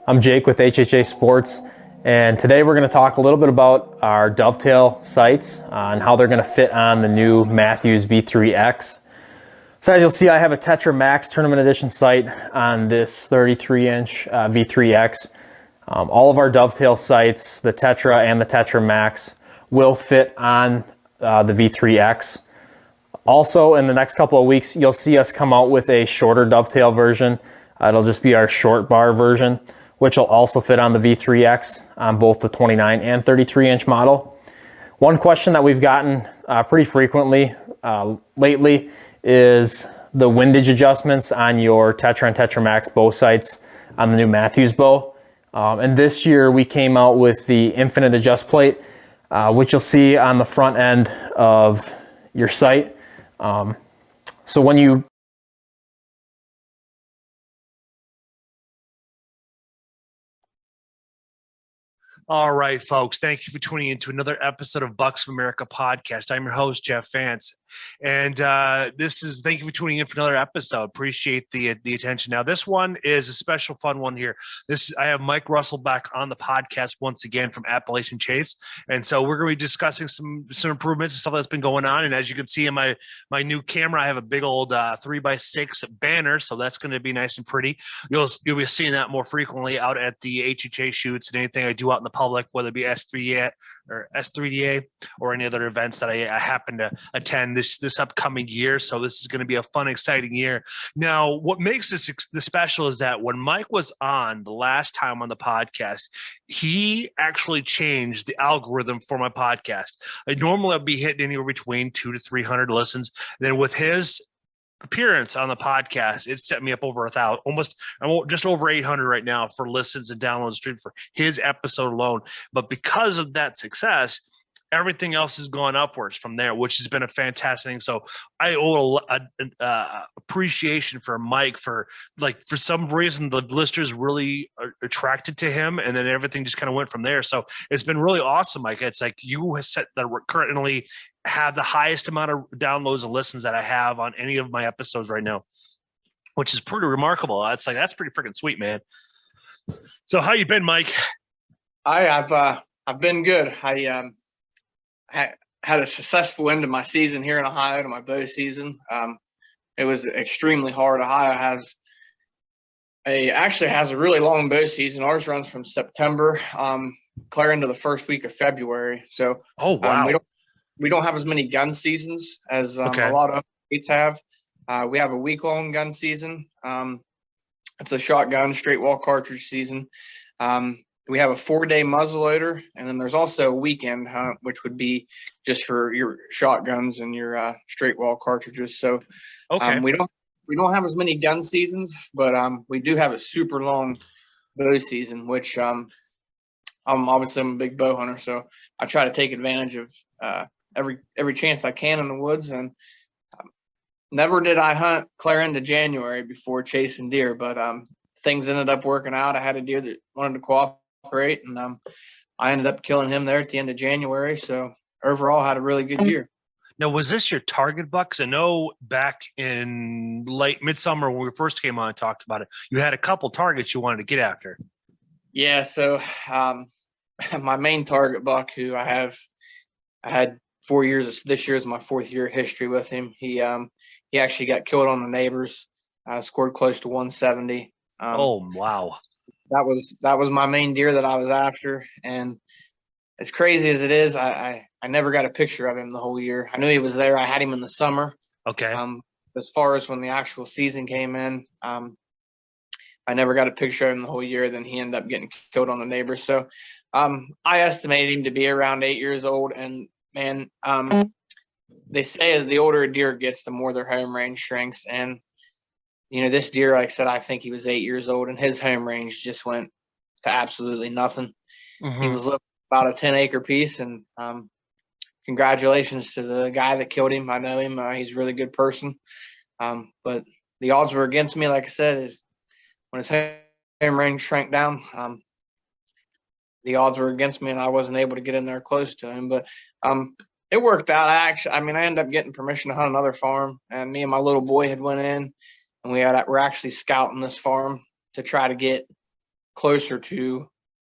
I'm Jake with HHA Sports, and today we're going to talk a little bit about our dovetail sights and how they're going to fit on the new Matthews V3X. So as you'll see, I have a Tetra Max Tournament Edition sight on this 33-inch V3X. All of our dovetail sights, the Tetra and the Tetra Max, will fit on the V3X. Also, in the next couple of weeks, you'll see us come out with a shorter dovetail version. It'll just be our short bar version, which will also fit on the V3X on both the 29 and 33-inch model. One question that we've gotten pretty frequently lately is the windage adjustments on your Tetra and Tetra Max bow sights on the new Matthews bow. And this year we came out with the infinite adjust plate, which you'll see on the front end of your sight. So when you All right, folks, thank you for tuning in to another episode of Bucks of America podcast. I'm your host, Jeff Vance, and thank you for tuning in for another episode. Appreciate the attention. Now, this one is a special fun one here. I have Mike Russell back on the podcast once again from Appalachian Chase, and so we're going to be discussing some improvements and stuff that's been going on. And as you can see in my new camera, I have a big old 3x6 banner, so that's going to be nice and pretty. You'll be seeing that more frequently out at the HHA shoots and anything I do out in the public, whether it be S3A or any other events that I happen to attend this upcoming year. So this is going to be a fun, exciting year. Now, what makes this special is that when Mike was on the last time on the podcast, he actually changed the algorithm for my podcast. Normally I'd be hitting anywhere between 200 to 300 listens. Then with his appearance on the podcast, it set me up over 1,000, I'm just over 800 right now for listens and downloads streamed for his episode alone. But because of that success, everything else has gone upwards from there, which has been a fantastic thing. So I owe appreciation for Mike for some reason the listeners really are attracted to him, and then everything just kind of went from there. So it's been really awesome, Mike. It's like you have set that we're currently have the highest amount of downloads and listens that I have on any of my episodes right now, which is pretty remarkable. That's pretty freaking sweet, man. So how you been, Mike? I've been good. I had a successful end to my season here in Ohio, to my bow season. It was extremely hard. Ohio actually has a really long bow season. Ours runs from September clear into the first week of February. So we don't have as many gun seasons as a lot of states have. We have a week-long gun season. It's a shotgun straight wall cartridge season. We have a 4-day muzzleloader, and then there's also a weekend hunt, which would be just for your shotguns and your straight wall cartridges. So we don't have as many gun seasons, but we do have a super long bow season, which I'm a big bow hunter, so I try to take advantage of every chance I can in the woods. And never did I hunt clear into January before chasing deer, but things ended up working out. I had a deer that wanted to cooperate, and I ended up killing him there at the end of January. So overall, had a really good year. Now, was this your target buck? 'Cause I know back in late midsummer when we first came on and talked about it, you had a couple targets you wanted to get after. Yeah, so my main target buck, who I had 4 years. This year is my 4th year history with him. He actually got killed on the neighbors. Scored close to 170. Oh wow! That was my main deer that I was after, and as crazy as it is, I never got a picture of him the whole year. I knew he was there. I had him in the summer. Okay. As far as when the actual season came in, I never got a picture of him the whole year. Then he ended up getting killed on the neighbors. So I estimated him to be around 8 years old, and man, they say as the older a deer gets, the more their home range shrinks. And, this deer, like I said, I think he was 8 years old, and his home range just went to absolutely nothing. Mm-hmm. He was about a 10-acre piece, and congratulations to the guy that killed him. I know him. He's a really good person. But the odds were against me, like I said, is when his home range shrank down, the odds were against me, and I wasn't able to get in there close to him. But it worked out. I ended up getting permission to hunt another farm, and me and my little boy had went in, and we're actually scouting this farm to try to get closer to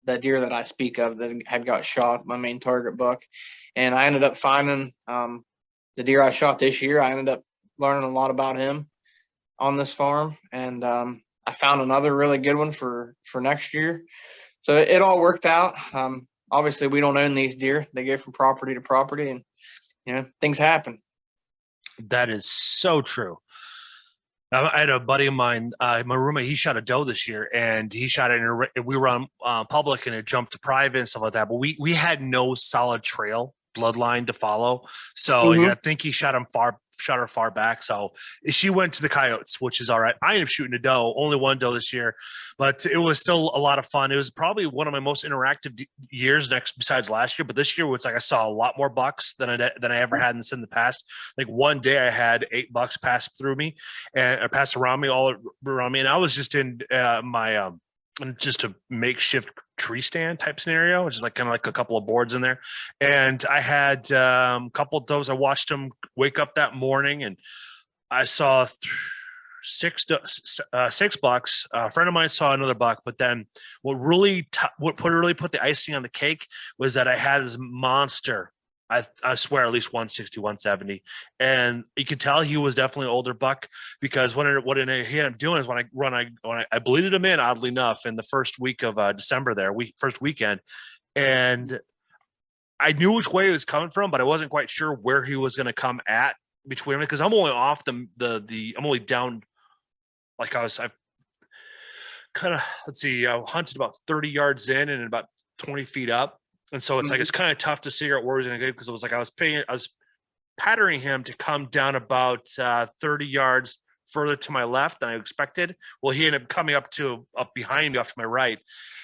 the deer that I speak of that had got shot, my main target buck. And I ended up finding the deer I shot this year. I ended up learning a lot about him on this farm, and I found another really good one for next year. So it all worked out. Obviously, we don't own these deer; they go from property to property, and things happen. That is so true. I had a buddy of mine, my roommate. He shot a doe this year, and he shot it. We were on public, and it jumped to private and stuff like that. But we had no solid trail bloodline to follow, so I think he shot her far back. So she went to the coyotes, which is all right. I ended up shooting a doe, only one doe this year, but it was still a lot of fun. It was probably one of my most interactive years besides last year. But this year was like I saw a lot more bucks than I ever had in the past. Like one day I had 8 bucks pass through me or pass around me, all around me, and I was just in my just a makeshift tree stand type scenario, which is like kind of like a couple of boards in there. And I had a couple of those. I watched them wake up that morning, and I saw 6 bucks. A friend of mine saw another buck, but then what really put the icing on the cake was that I had this monster. I swear at least 160, 170. And you could tell he was definitely an older buck, because what he ended up doing is when I bleeded him in, oddly enough, in the first week of December first weekend. And I knew which way he was coming from, but I wasn't quite sure where he was going to come at between them, because I'm only off I'm only down, like I kind of, I hunted about 30 yards in and about 20 feet up. And so it's like, it's kind of tough to figure out where he's going to go, because it was like I was patterning him to come down about 30 yards further to my left than I expected. Well, he ended up coming up behind me off to my right.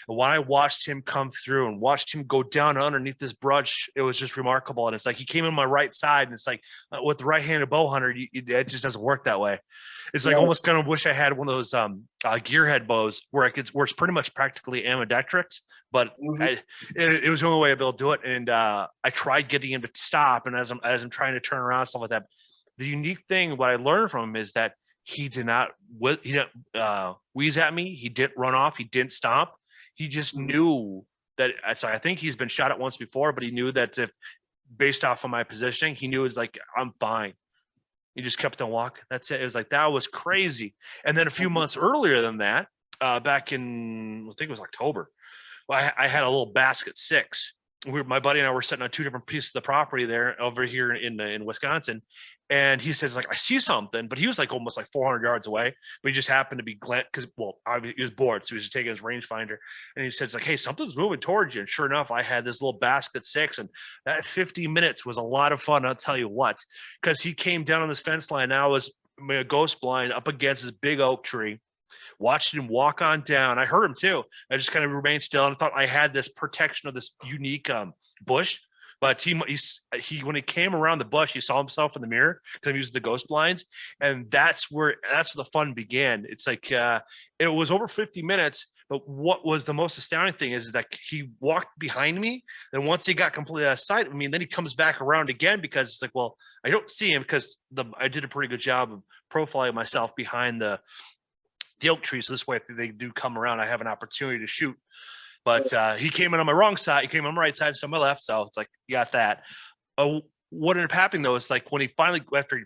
And when I watched him come through and watched him go down underneath this brush, it was just remarkable. And it's like he came in my right side, and it's like with the right-handed bow hunter, it just doesn't work that way. It's like almost kind of wish I had one of those gearhead bows where it's pretty much practically ambidextrous, but it was the only way I'd be able to do it. And I tried getting him to stop, and as I'm trying to turn around, stuff like that. The unique thing, what I learned from him, is that he didn't wheeze at me. He didn't run off. He didn't stop. He just knew that. So I think he's been shot at once before, but he knew that based off of my positioning, he knew it was like, I'm fine. He just kept on walking. That's it. It was like, that was crazy. And then a few months earlier than that, back in, I think it was October, I had a little basket 6. My buddy and I were sitting on 2 different pieces of the property there over here in Wisconsin. And he says, like, I see something, but he was like almost like 400 yards away, but he just happened to be because, he was bored. So he was just taking his rangefinder, and he says, like, hey, something's moving towards you. And sure enough, I had this little basket 6, and that 50 minutes was a lot of fun. I'll tell you what, because he came down on this fence line. And I was ghost blind up against this big oak tree, watched him walk on down. I heard him too. I just kind of remained still and thought I had this protection of this unique bush. But he when he came around the bush, he saw himself in the mirror because he used the ghost blinds, and that's where the fun began. It's like it was over 50 minutes, but what was the most astounding thing is that he walked behind me. Then once he got completely out of sight of me, then he comes back around again, because it's like, well, I don't see him because I did a pretty good job of profiling myself behind the oak tree. So this way, if they do come around, I have an opportunity to shoot. But he came in on my wrong side. He came on my right side instead of my left. So it's like, you got that. What ended up happening, though, is like when he finally, after he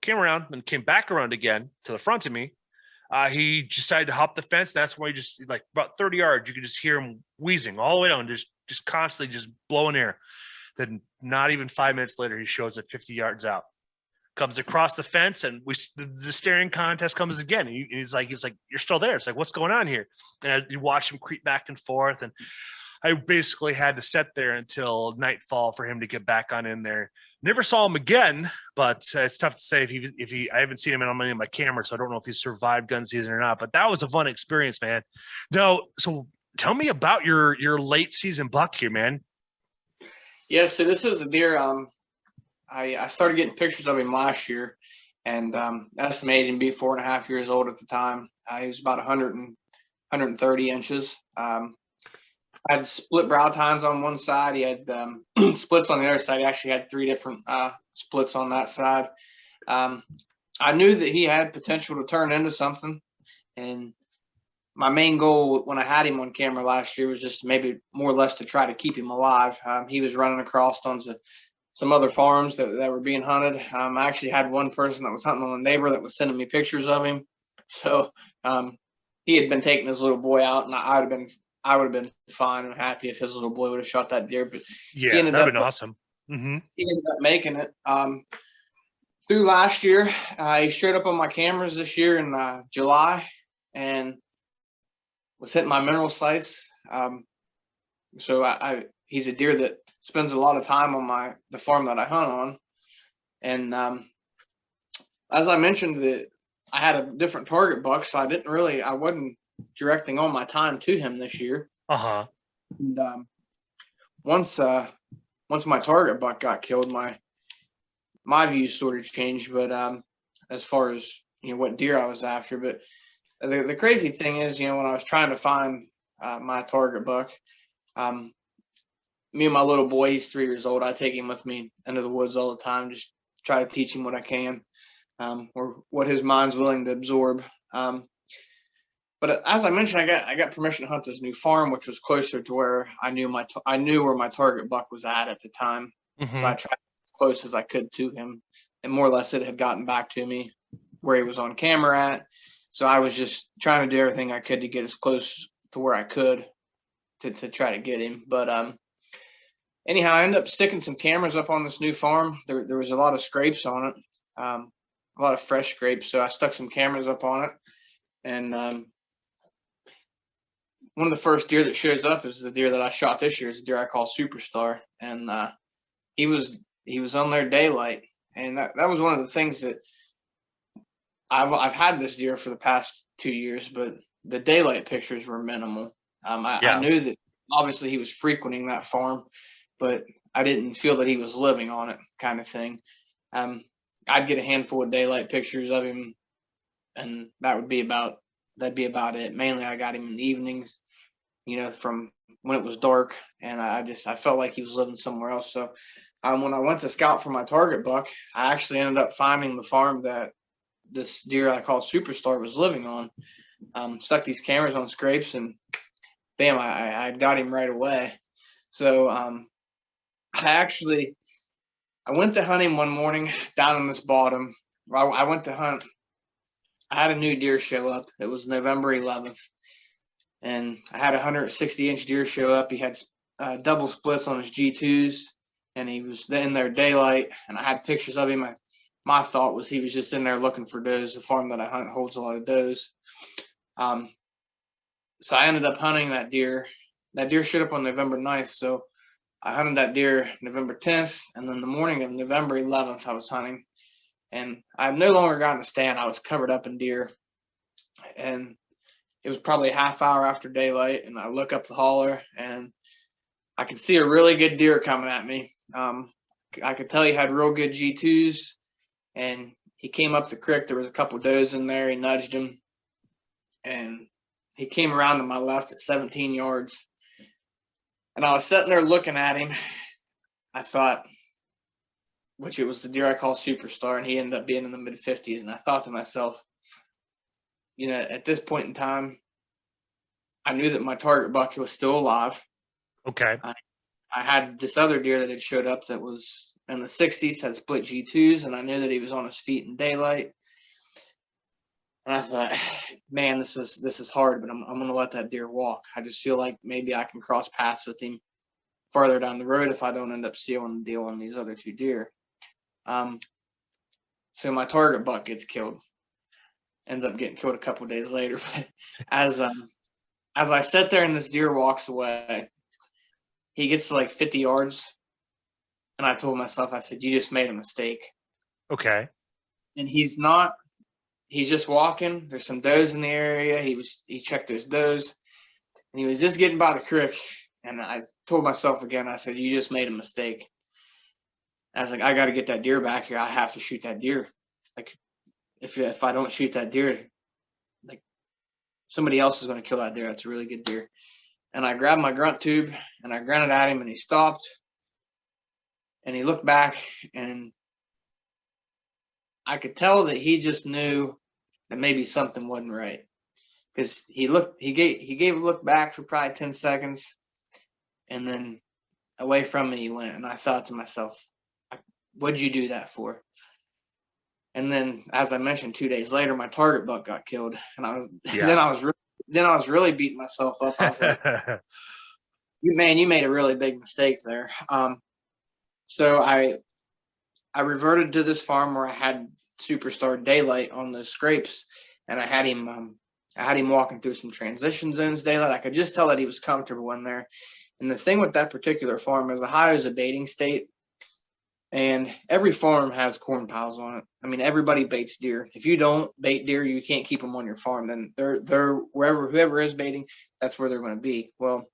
came around and came back around again to the front of me, he decided to hop the fence. That's why he just, like, about 30 yards, you could just hear him wheezing all the way down, just constantly just blowing air. Then not even 5 minutes later, he shows at 50 yards out. Comes across the fence, and the staring contest comes again. He's like, you're still there. It's like, what's going on here? And you watch him creep back and forth. And I basically had to sit there until nightfall for him to get back on in there. Never saw him again, but it's tough to say if he, I haven't seen him on any of my cameras, so I don't know if he survived gun season or not, but that was a fun experience, man. So tell me about your late season buck here, man. Yeah. So this is a deer. I started getting pictures of him last year, and estimated him to be 4.5 years old at the time. He was about 130 inches. I had split brow tines on one side. He had splits on the other side. He actually had 3 different splits on that side. I knew that he had potential to turn into something, and my main goal when I had him on camera last year was just maybe more or less to try to keep him alive. He was running across onto some other farms that were being hunted. I actually had one person that was hunting on a neighbor that was sending me pictures of him. So he had been taking his little boy out, and I would have been fine and happy if his little boy would have shot that deer. But yeah, that'd been awesome. Mm-hmm. He ended up making it. Through last year, he showed up on my cameras this year in July and was hitting my mineral sites. So he's a deer that spends a lot of time on the farm that I hunt on. And as I mentioned, that I had a different target buck, so I wasn't directing all my time to him this year. And once my target buck got killed, my views sort of changed. But as far as what deer I was after, but the crazy thing is, when I was trying to find my target buck, me and my little boy, he's 3 years old. I take him with me into the woods all the time, just try to teach him what I can, or what his mind's willing to absorb. But as I mentioned, I got permission to hunt this new farm, which was closer to where I knew where my target buck was at the time. Mm-hmm. So I tried as close as I could to him, and more or less it had gotten back to me where he was on camera at. So I was just trying to do everything I could to get as close to where I could to try to get him. But anyhow, I ended up sticking some cameras up on this new farm. There was a lot of scrapes on it, a lot of fresh scrapes. So I stuck some cameras up on it, and one of the first deer that shows up is the deer that I shot this year. It's a deer I call Superstar, and he was on there daylight, and that was one of the things that I've had this deer for the past 2 years, but the daylight pictures were minimal. I knew that obviously he was frequenting that farm, but I didn't feel that he was living on it, kind of thing. I'd get a handful of daylight pictures of him, and that'd be about it. Mainly I got him in the evenings, from when it was dark, and I felt like he was living somewhere else. So when I went to scout for my target buck, I actually ended up finding the farm that this deer I call Superstar was living on. Stuck these cameras on scrapes, and bam, I got him right away. So I went to hunt him one morning down in this bottom. I went to hunt. I had a new deer show up. It was November 11th, and I had a 160-inch deer show up. He had double splits on his G2s, and he was in there daylight, and I had pictures of him. My thought was he was just in there looking for does. The farm that I hunt holds a lot of does. So I ended up hunting that deer. That deer showed up on November 9th, so I hunted that deer November 10th, and then the morning of November 11th I was hunting. And I no longer got in the stand. I was covered up in deer. And it was probably a half hour after daylight, and I look up the holler, and I could see a really good deer coming at me. I could tell he had real good G2s, and he came up the creek. There was a couple does in there. He nudged him, and he came around to my left at 17 yards. And I was sitting there looking at him. I thought, which it was the deer I call Superstar, and he ended up being in the mid-50s. And I thought to myself, at this point in time, I knew that my target buck was still alive. Okay. I had this other deer that had showed up that was in the 60s, had split G2s, and I knew that he was on his feet in daylight. And I thought, man, this is hard, but I'm going to let that deer walk. I just feel like maybe I can cross paths with him farther down the road if I don't end up sealing the deal on these other two deer. So my target buck gets killed. Ends up getting killed a couple of days later. But as I sit there and this deer walks away, he gets to like 50 yards. And I told myself, I said, you just made a mistake. Okay. And he's just walking. There's some does in the area. He checked those does, and he was just getting by the creek. And I told myself again, I said, you just made a mistake. I was like, I got to get that deer back here. I have to shoot that deer. Like, if I don't shoot that deer, like, somebody else is going to kill that deer. That's a really good deer. And I grabbed my grunt tube, and I grunted at him, and he stopped. And he looked back, and I could tell that he just knew that maybe something wasn't right. because he gave a look back for probably 10 seconds, and then away from me he went. And I thought to myself, what'd you do that for? And then, as I mentioned, 2 days later, my target buck got killed, and then I was really beating myself up. I was like, you made a really big mistake there. So I reverted to this farm where I had Superstar Daylight on those scrapes, and I had him walking through some transition zones daylight. I could just tell that he was comfortable in there. And the thing with that particular farm is Ohio is a baiting state, and every farm has corn piles on it. I mean, everybody baits deer. If you don't bait deer, you can't keep them on your farm. Then they're whoever is baiting, that's where they're going to be. Well,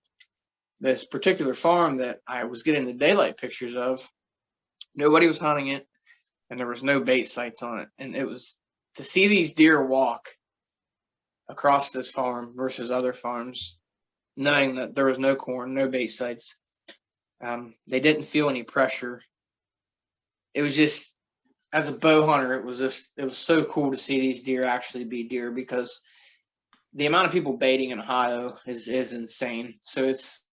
this particular farm that I was getting the daylight pictures of, nobody was hunting it, and there was no bait sites on it. And it was to see these deer walk across this farm versus other farms, knowing that there was no corn, no bait sites. They didn't feel any pressure. It was just, as a bow hunter, it was so cool to see these deer actually be deer, because the amount of people baiting in Ohio is insane. So it's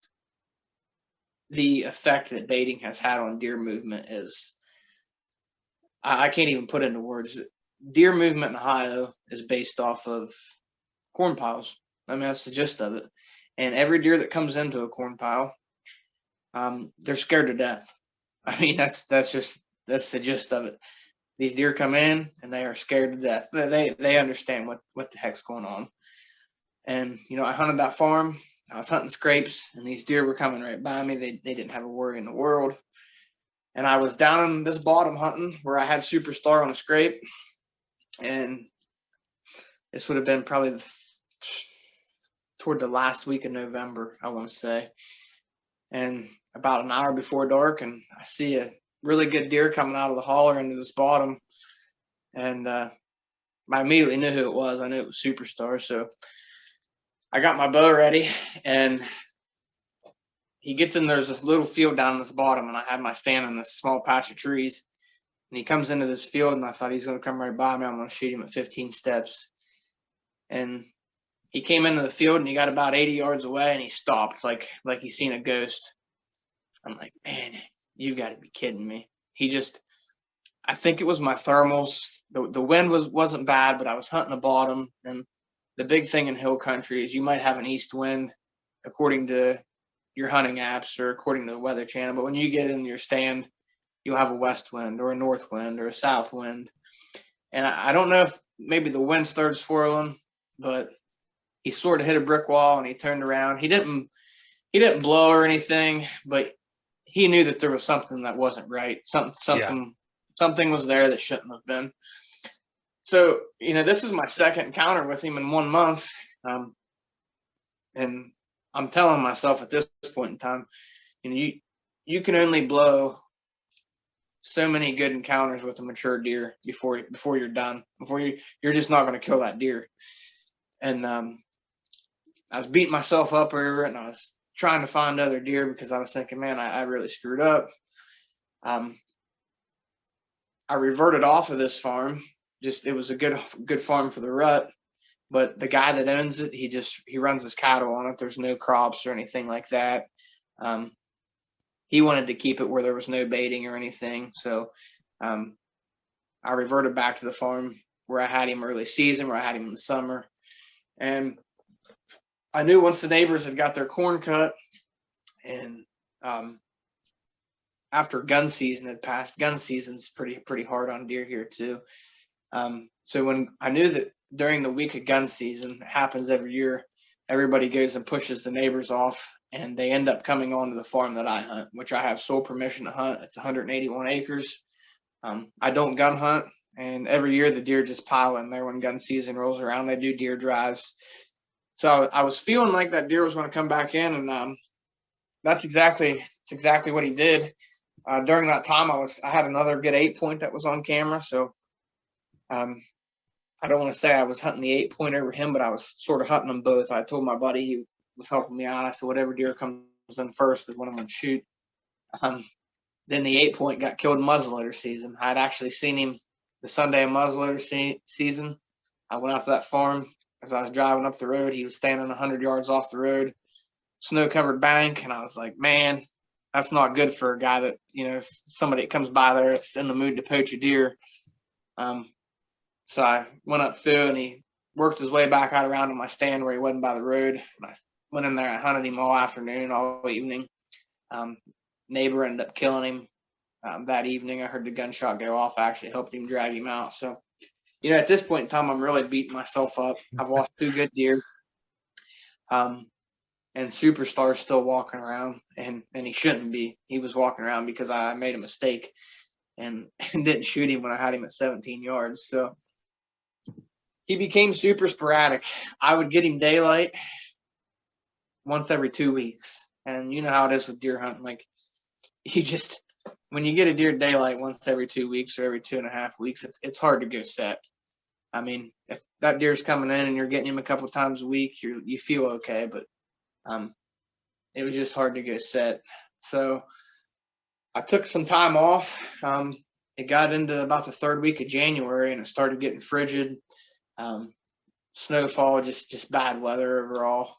the effect that baiting has had on deer movement is, I can't even put into words. Deer movement in Ohio is based off of corn piles. I mean, that's the gist of it. And every deer that comes into a corn pile, they're scared to death. I mean, that's the gist of it. These deer come in and they are scared to death. They understand what the heck's going on. And, I hunted that farm. I was hunting scrapes, and these deer were coming right by me. They didn't have a worry in the world. And I was down in this bottom hunting where I had Superstar on a scrape. And this would have been probably toward the last week of November, I want to say. And about an hour before dark, and I see a really good deer coming out of the holler into this bottom. And I immediately knew who it was. I knew it was Superstar. So I got my bow ready, and he gets in. There's this little field down in this bottom, and I had my stand in this small patch of trees. And he comes into this field, and I thought he's going to come right by me. I'm going to shoot him at 15 steps. And he came into the field, and he got about 80 yards away, and he stopped like he's seen a ghost. I'm like, man, you've got to be kidding me. I think it was my thermals. The wind wasn't bad, but I was hunting the bottom. And the big thing in hill country is you might have an east wind according to your hunting apps or according to the Weather Channel. But when you get in your stand, you'll have a west wind or a north wind or a south wind. And I don't know if maybe the wind started swirling, but he sort of hit a brick wall and he turned around. He didn't blow or anything, but he knew that there was something that wasn't right. Something was there that shouldn't have been. So, this is my second encounter with him in 1 month. And I'm telling myself at this point in time, you can only blow so many good encounters with a mature deer before you're done. You're just not going to kill that deer. And I was beating myself up over it, and I was trying to find other deer because I was thinking, man, I really screwed up. I reverted off of this farm. It was a good farm for the rut, but the guy that owns it, he runs his cattle on it. There's no crops or anything like that. He wanted to keep it where there was no baiting or anything. So I reverted back to the farm where I had him early season, where I had him in the summer. And I knew once the neighbors had got their corn cut, and after gun season had passed, gun season's pretty hard on deer here too. So when I knew that during the week of gun season, it happens every year, everybody goes and pushes the neighbors off, and they end up coming onto the farm that I hunt, which I have sole permission to hunt. It's 181 acres. I don't gun hunt, and every year the deer just pile in there when gun season rolls around. They do deer drives. So I was feeling like that deer was going to come back in, and that's exactly what he did. During that time, I had another good 8-point that was on camera. So I don't want to say I was hunting the 8-point over him, but I was sort of hunting them both. I told my buddy he was helping me out. I said, whatever deer comes in first is what I'm going to shoot. Then the 8-point got killed in muzzleloader season. I had actually seen him the Sunday of muzzleloader season. I went out to that farm, as I was driving up the road. He was standing 100 yards off the road, snow-covered bank, and I was like, man, that's not good for a guy that, somebody that comes by there that's in the mood to poach a deer. So I went up through, and he worked his way back out around to my stand where he wasn't by the road. And I went in there. I hunted him all afternoon, all evening. Neighbor ended up killing him that evening. I heard the gunshot go off. I actually helped him drag him out. So, at this point in time, I'm really beating myself up. I've lost 2 good deer. And Superstar's still walking around, and he shouldn't be. He was walking around because I made a mistake and didn't shoot him when I had him at 17 yards. So he became super sporadic. I would get him daylight once every 2 weeks. And you know how it is with deer hunting. Like, when you get a deer daylight once every 2 weeks or every 2.5 weeks, it's hard to go set. I mean, if that deer's coming in and you're getting him a couple of times a week, you feel okay, but it was just hard to go set. So I took some time off. It got into about the 3rd week of January, and it started getting frigid. Snowfall, just bad weather overall.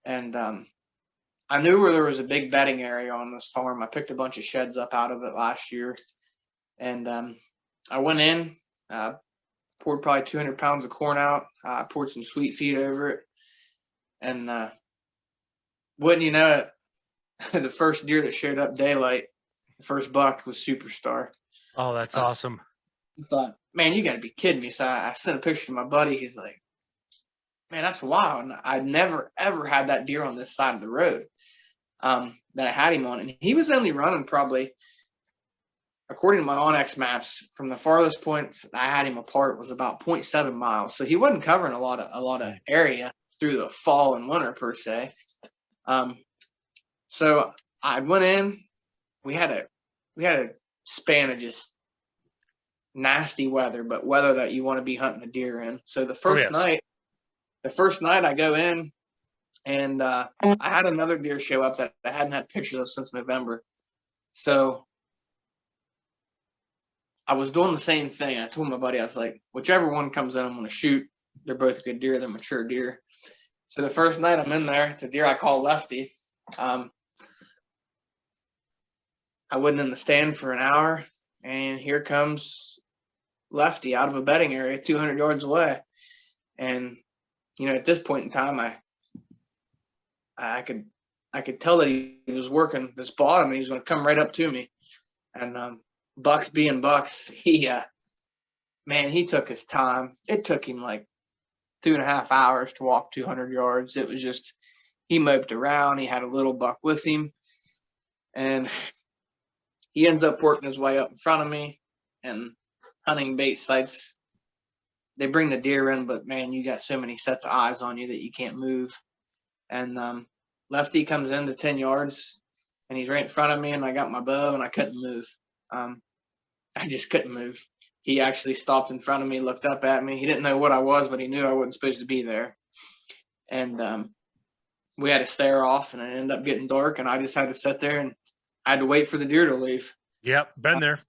And I knew where there was a big bedding area on this farm. I picked a bunch of sheds up out of it last year. And I went in, poured probably 200 pounds of corn out. I poured some sweet feed over it. And wouldn't you know it, the first deer that showed up daylight, the first buck, was Superstar. Oh, that's awesome. I thought, man, you got to be kidding me. So I sent a picture to my buddy. He's like, man, that's wild. And I'd never, ever had that deer on this side of the road that I had him on. And he was only running probably, according to my Onyx maps, from the farthest points I had him apart was about 0.7 miles. So he wasn't covering a lot of area through the fall and winter per se. So I went in. We had a span of just nasty weather, but weather that you want to be hunting a deer in. So the first night I go in, and I had another deer show up that I hadn't had pictures of since November. So I was doing the same thing. I told my buddy, I was like, whichever one comes in, I'm going to shoot. They're both good deer. They're mature deer. So the first night I'm in there, it's a deer I call Lefty. I wasn't in the stand for an hour, and here comes Lefty out of a bedding area 200 yards away. And, at this point in time, I could tell that he was working this bottom, and he was going to come right up to me. And Bucks being Bucks, he took his time. It took him like 2.5 hours to walk 200 yards. It was just, he moped around. He had a little buck with him, and he ends up working his way up in front of me. And hunting bait sites, they bring the deer in, but man, you got so many sets of eyes on you that you can't move. And Lefty comes in to 10 yards, and he's right in front of me, and I got my bow, and I couldn't move. I just couldn't move. He actually stopped in front of me, looked up at me. He didn't know what I was, but he knew I wasn't supposed to be there. And we had to stare off, and it ended up getting dark, and I just had to sit there, and I had to wait for the deer to leave. Yep, been there.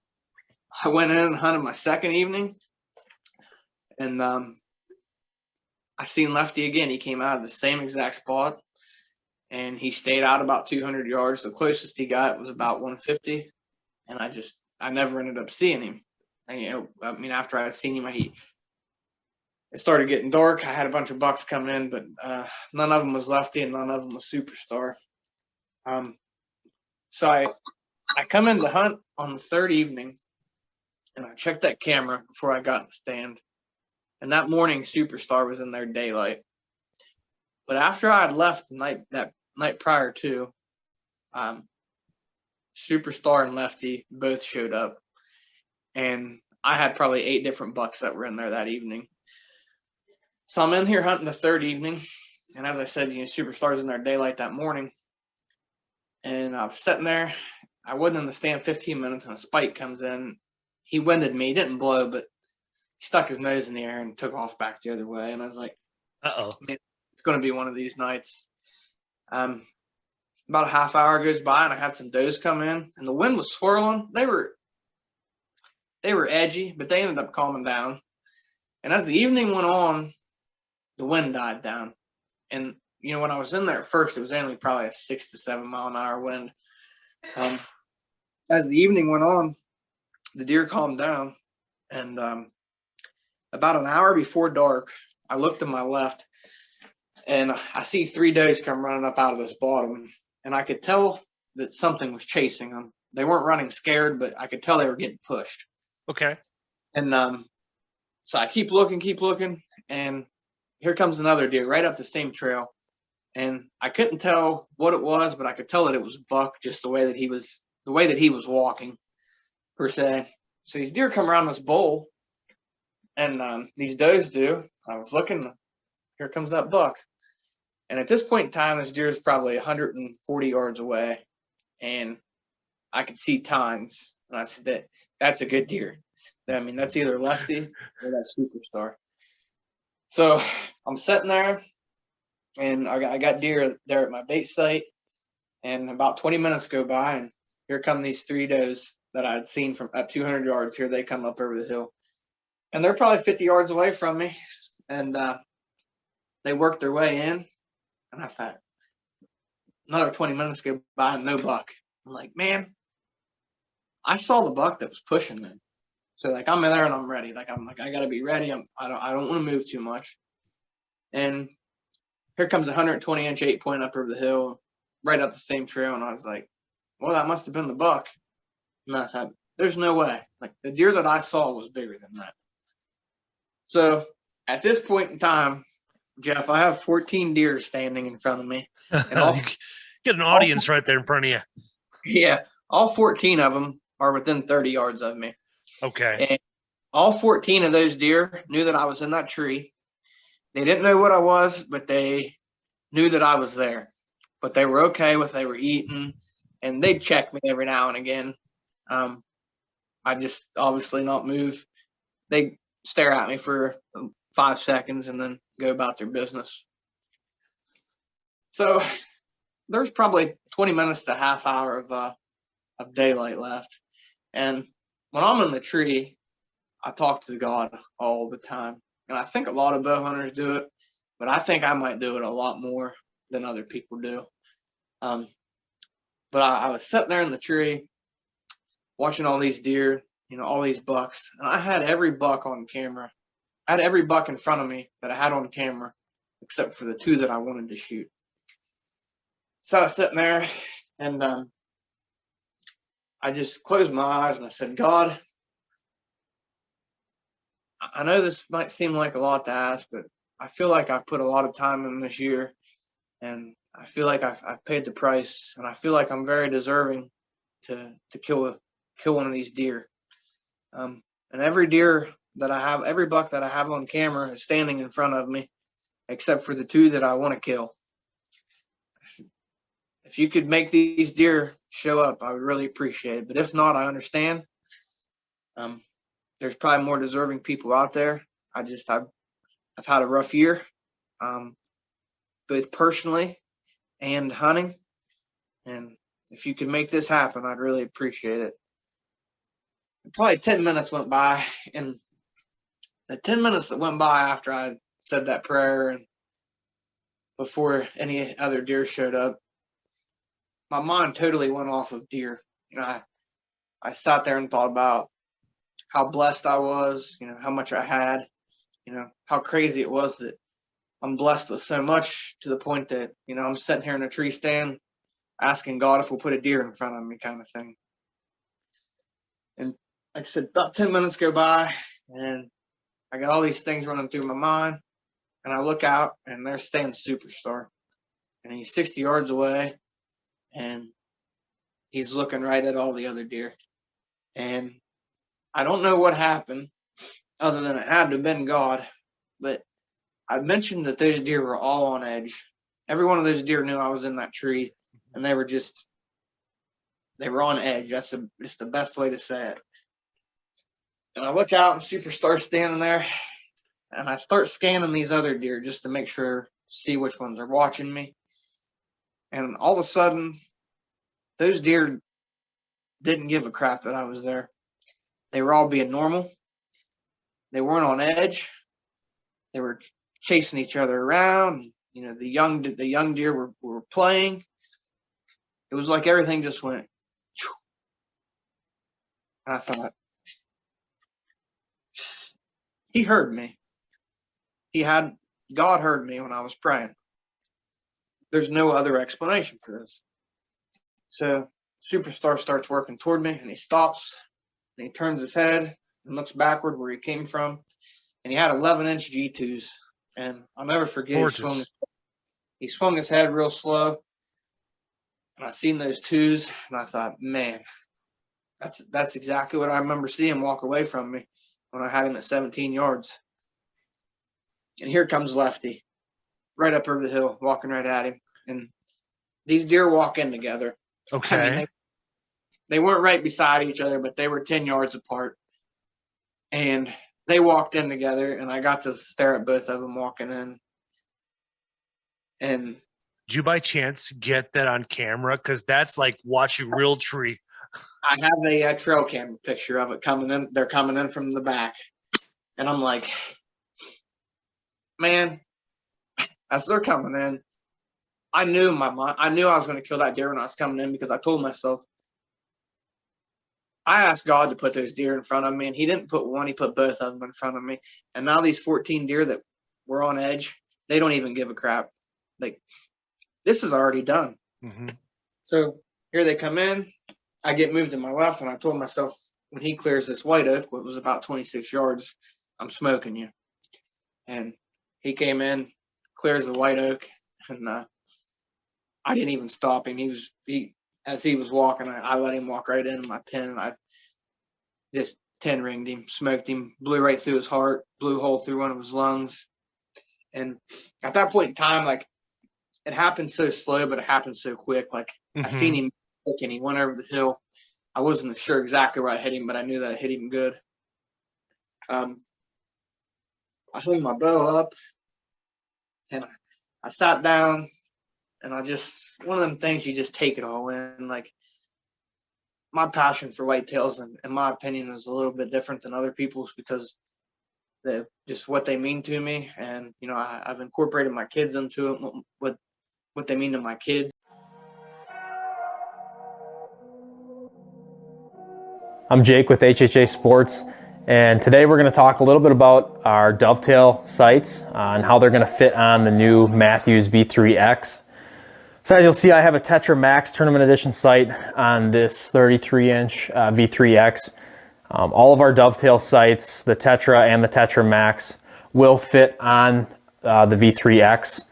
I went in and hunted my second evening, and I seen Lefty again. He came out of the same exact spot, and he stayed out about 200 yards. The closest he got was about 150, and I never ended up seeing him. And, after I had seen him, it started getting dark. I had a bunch of bucks come in, but none of them was Lefty, and none of them was Superstar. So I come in to hunt on the third evening, and I checked that camera before I got in the stand. And that morning, Superstar was in there daylight. But after I had left that night prior to, Superstar and Lefty both showed up. And I had probably 8 different bucks that were in there that evening. So I'm in here hunting the third evening. And as I said, Superstar's in there daylight that morning. And I was sitting there. I wasn't in the stand 15 minutes, and a spike comes in. He winded me. He didn't blow, but he stuck his nose in the air and took off back the other way. And I was like, uh-oh, it's going to be one of these nights. About a half hour goes by, and I had some does come in, and the wind was swirling. They were edgy, but they ended up calming down. And as the evening went on, the wind died down. And, you know, when I was in there at first, it was only probably a 6 to 7 mile an hour wind. As the evening went on, the deer calmed down. And about an hour before dark, I looked to my left, and I see 3 does come running up out of this bottom. And I could tell that something was chasing them. They weren't running scared, but I could tell they were getting pushed. Okay. And so I keep looking, and here comes another deer right up the same trail. And I couldn't tell what it was, but I could tell that it was buck, just the way that he was walking, per se. So these deer come around this bowl, and these does do. I was looking, here comes that buck. And at this point in time, this deer is probably 140 yards away, and I could see tines. And I said, that's a good deer. I mean, that's either lefty or that superstar. So I'm sitting there, and I got deer there at my bait site, and about 20 minutes go by, and here come these 3 does that I had seen from at 200 yards. Here they come up over the hill, and they're probably 50 yards away from me, and they worked their way in, and I thought, another 20 minutes go by and no buck. I'm like, man, I saw the buck that was pushing them. So like I'm in there and I'm ready. I'm like I gotta be ready. I don't want to move too much. And here comes a 120-inch 8-point up over the hill, right up the same trail. And I was like, well, that must have been the buck. And I thought, there's no way. Like the deer that I saw was bigger than that. So at this point in time, Jeff, I have 14 deer standing in front of me. And you get an audience right there in front of you. Yeah, all 14 of them are within 30 yards of me. Okay. And all 14 of those deer knew that I was in that tree. They didn't know what I was, but they knew that I was there. But they were okay with they were eating, and they'd check me every now and again. I just obviously not move. They stare at me for 5 seconds and then go about their business. So there's probably 20 minutes to a half hour of daylight left. And when I'm in the tree, I talk to God all the time. And I think a lot of bow hunters do it, but I think I might do it a lot more than other people do. But I was sitting there in the tree watching all these deer, you know, all these bucks. And I had every buck on camera. I had every buck in front of me that I had on camera, except for the 2 that I wanted to shoot. So I was sitting there, and I just closed my eyes and I said, God, I know this might seem like a lot to ask, but I feel like I've put a lot of time in this year, and I feel like I've paid the price, and I feel like I'm very deserving to kill one of these deer. And every deer that I have, every buck that I have on camera is standing in front of me, except for the 2 that I want to kill. I said, if you could make these deer show up, I would really appreciate it. But if not, I understand. There's probably more deserving people out there. I've had a rough year, both personally and hunting. And if you could make this happen, I'd really appreciate it. Probably 10 minutes went by, and the 10 minutes that went by after I said that prayer and before any other deer showed up, my mind totally went off of deer. You know, I sat there and thought about how blessed I was, you know, how much I had, you know, how crazy it was that I'm blessed with so much to the point that, you know, I'm sitting here in a tree stand asking God if we'll put a deer in front of me, kind of thing. And like I said, about 10 minutes go by, and I got all these things running through my mind, and I look out, and there's standing Superstar, and he's 60 yards away, and he's looking right at all the other deer. And I don't know what happened other than it had to have been God, but I mentioned that those deer were all on edge. Every one of those deer knew I was in that tree, and they were on edge. That's just the best way to say it. And I look out, and Superstar's standing there, and I start scanning these other deer just to make sure, see which ones are watching me. And all of a sudden, those deer didn't give a crap that I was there. They were all being normal. They weren't on edge. They were chasing each other around. You know, the young deer were playing. It was like everything just went. And I thought, he heard me. God heard me when I was praying. There's no other explanation for this. So Superstar starts working toward me, and he stops, and he turns his head and looks backward where he came from, and he had 11-inch G2s. And I'll never forget, he swung his head real slow, and I seen those twos, and I thought, man, that's exactly what I remember seeing walk away from me when I had him at 17 yards. And here comes Lefty, right up over the hill, walking right at him. And these deer walk in together. Okay. I mean, they weren't right beside each other, but they were 10 yards apart. And they walked in together, and I got to stare at both of them walking in. And did you by chance get that on camera? Because that's like watching real tree. I have a trail camera picture of it coming in. They're coming in from the back. And I'm like, man, as they're coming in, I knew in my mind, I knew I was going to kill that deer when I was coming in, because I told myself, I asked God to put those deer in front of me, and he didn't put one, he put both of them in front of me. And now these 14 deer that were on edge, they don't even give a crap. Like, this is already done. Mm-hmm. So here they come in. I get moved to my left, and I told myself, when he clears this white oak, what was about 26 yards, I'm smoking you. And he came in, clears the white oak, and I didn't even stop him. As he was walking, I let him walk right into my pen, and I just 10-ringed him, smoked him, blew right through his heart, blew a hole through one of his lungs. And at that point in time, like, it happened so slow, but it happened so quick. Like, I seen him and he went over the hill. I wasn't sure exactly where I hit him, but I knew that I hit him good. I hung my bow up, and I sat down, and one of them things, you just take it all in. Like, my passion for whitetails, in my opinion, is a little bit different than other people's, because just what they mean to me. And, you know, I've incorporated my kids into it, what they mean to my kids. I'm Jake with HHA Sports, and today we're going to talk a little bit about our dovetail sights and how they're going to fit on the new Mathews V3X. So as you'll see, I have a Tetra Max Tournament Edition sight on this 33-inch V3X. All of our dovetail sights, the Tetra and the Tetra Max, will fit on the V3X.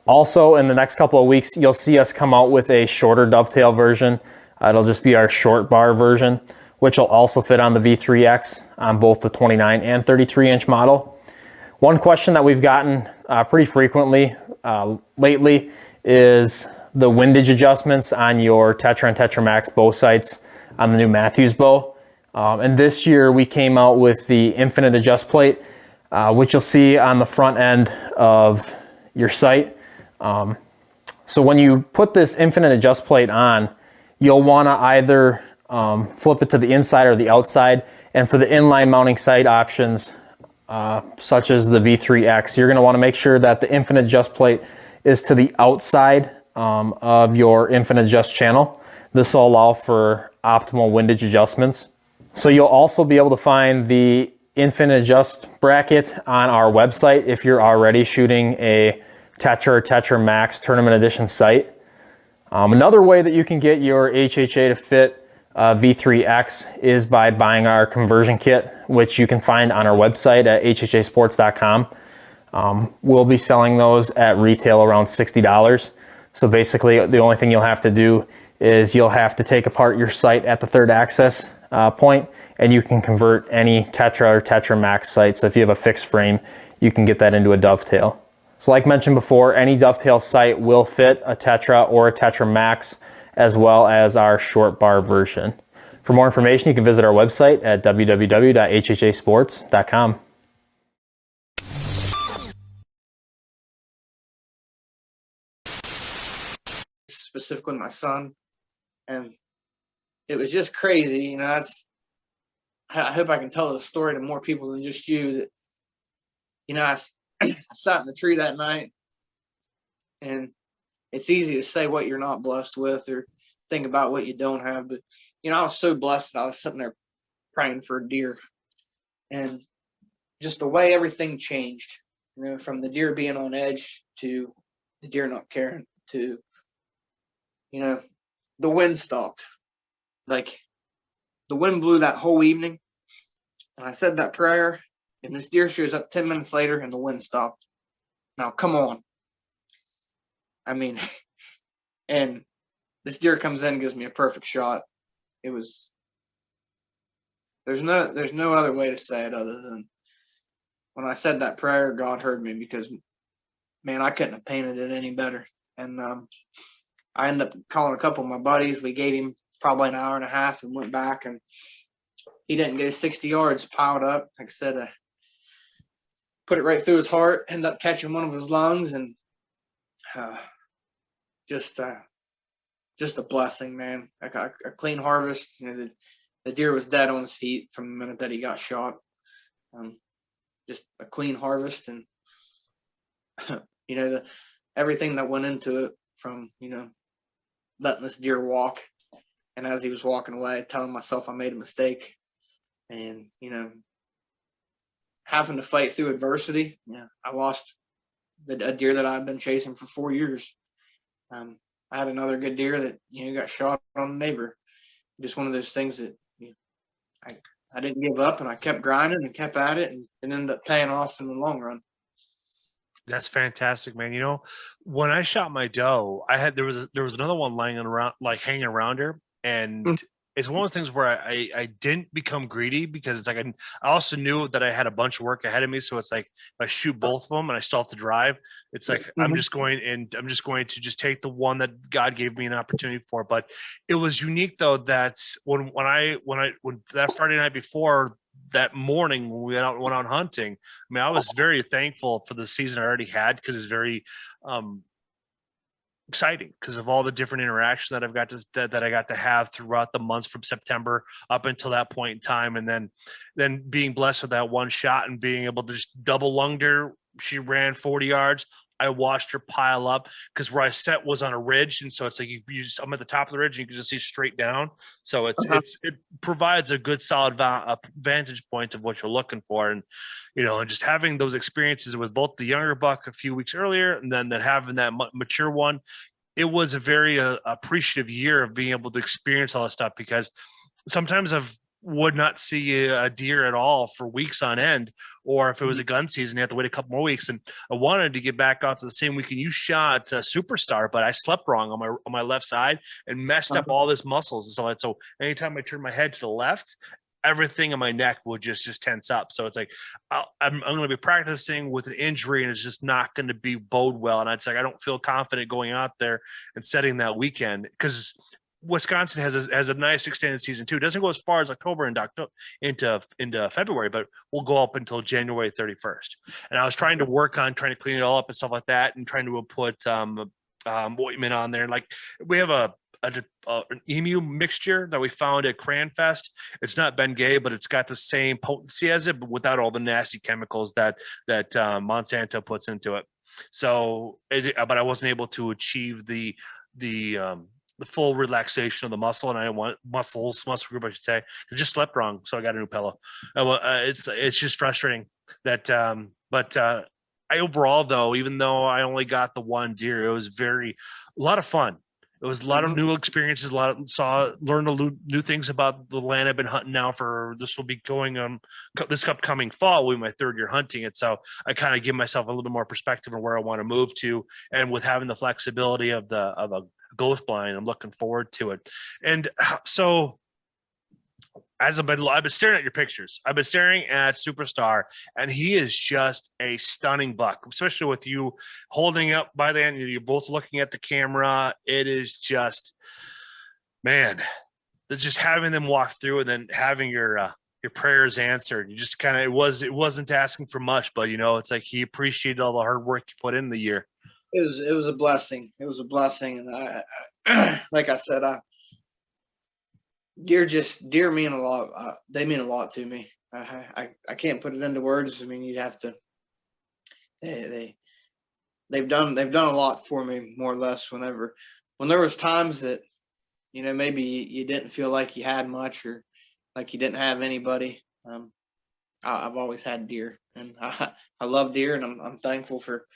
Also, in the next couple of weeks, you'll see us come out with a shorter dovetail version. It'll just be our short bar version, which will also fit on the V3X on both the 29 and 33-inch model. One question that we've gotten pretty frequently lately is the windage adjustments on your Tetra and Tetra Max bow sights on the new Mathews bow. And this year we came out with the infinite adjust plate, which you'll see on the front end of your sight. So when you put this infinite adjust plate on, you'll want to either flip it to the inside or the outside. And for the inline mounting sight options, such as the V3X, you're going to want to make sure that the infinite adjust plate is to the outside of your infinite adjust channel. This will allow for optimal windage adjustments. So you'll also be able to find the infinite adjust bracket on our website if you're already shooting a Tetra or Tetra Max Tournament Edition sight. Another way that you can get your HHA to fit V3X is by buying our conversion kit, which you can find on our website at hhasports.com. We'll be selling those at retail around $60. So basically the only thing you'll have to do is you'll have to take apart your sight at the third access point, and you can convert any Tetra or Tetra Max sight. So if you have a fixed frame, you can get that into a dovetail. So like mentioned before, any dovetail sight will fit a Tetra or a Tetra Max, as well as our short bar version. For more information, you can visit our website at www.hhasports.com. Specifically my son, and it was just crazy. You know, I hope I can tell the story to more people than just you. That, you know, sat in the tree that night, and it's easy to say what you're not blessed with or think about what you don't have. But, I was so blessed that I was sitting there praying for a deer, and just the way everything changed, from the deer being on edge to the deer not caring to, the wind stopped. Like, the wind blew that whole evening, and I said that prayer, and this deer shows up 10 minutes later, and the wind stopped. Now, come on. I mean, and this deer comes in and gives me a perfect shot. It was, there's no other way to say it other than when I said that prayer, God heard me, because, man, I couldn't have painted it any better. And I ended up calling a couple of my buddies. We gave him probably an hour and a half and went back, and he didn't go 60 yards, piled up. Like I said, put it right through his heart, ended up catching one of his lungs, and just a blessing, man. Like a clean harvest. The deer was dead on his feet from the minute that he got shot. Just a clean harvest, and everything that went into it, from letting this deer walk, and as he was walking away, telling myself I made a mistake, and having to fight through adversity. I lost a deer that I've been chasing for 4 years. I had another good deer that got shot on a neighbor. Just one of those things that I didn't give up, and I kept grinding and kept at it, and it ended up paying off in the long run. That's fantastic, man. When I shot my doe, there was another one lying around, like hanging around her, and it's one of those things where I didn't become greedy, because it's like I also knew that I had a bunch of work ahead of me. So it's like, if I shoot both of them and I still have to drive, it's like I'm just going to just take the one that God gave me an opportunity for. But it was unique, though, that when that Friday night before, that morning when we went out hunting, I mean, I was very thankful for the season I already had, because it was very exciting because of all the different interactions that I got to have throughout the months from September up until that point in time. And then being blessed with that one shot and being able to just double lunged her. She ran 40 yards. I watched her pile up, because where I set was on a ridge. And so it's like, I'm at the top of the ridge and you can just see straight down. So it provides a good solid vantage point of what you're looking for. And, and just having those experiences with both the younger buck a few weeks earlier, and then having that mature one, it was a very appreciative year of being able to experience all this stuff, because sometimes I would not see a deer at all for weeks on end, or if it was a gun season, you have to wait a couple more weeks. And I wanted to get back out to the same weekend you shot Superstar, but I slept wrong on my left side and messed up all this muscles and stuff. So anytime I turned my head to the left, everything in my neck would just tense up. So it's like, I'm going to be practicing with an injury, and it's just not going to bode well. And it's like, I don't feel confident going out there and setting that weekend, because Wisconsin has a nice extended season too. It doesn't go as far as October and into February, but we'll go up until January 31st. And I was trying to work on trying to clean it all up and stuff like that, and trying to put ointment on there. Like, we have an emu mixture that we found at Cranfest. It's not Bengay, but it's got the same potency as it, but without all the nasty chemicals that Monsanto puts into it. So, but I wasn't able to achieve the full relaxation of the muscle, and I want muscle group, I should say. I just slept wrong, so I got a new pillow. It's just frustrating that, but I overall, though, even though I only got the one deer, it was a lot of fun. It was a lot of new experiences, learned new things about the land I've been hunting now this will be going this upcoming fall will be my third year hunting it. So I kind of give myself a little bit more perspective on where I want to move to. And with having the flexibility of a ghost blind, I'm looking forward to it. And so, as I've been staring at your pictures, I've been staring at Superstar, and he is just a stunning buck, especially with you holding up by the end. You're both looking at the camera. It is just, man, just having them walk through and then having your prayers answered. You just kind of, it wasn't asking for much, but it's like he appreciated all the hard work you put in the year. It was a blessing. It was a blessing. And I like I said, deer mean a lot. They mean a lot to me. I can't put it into words. I mean, you'd have to they've done a lot for me, more or less. When there was times that, you know, maybe you didn't feel like you had much, or like you didn't have anybody. I've always had deer, and I love deer, and I'm thankful for,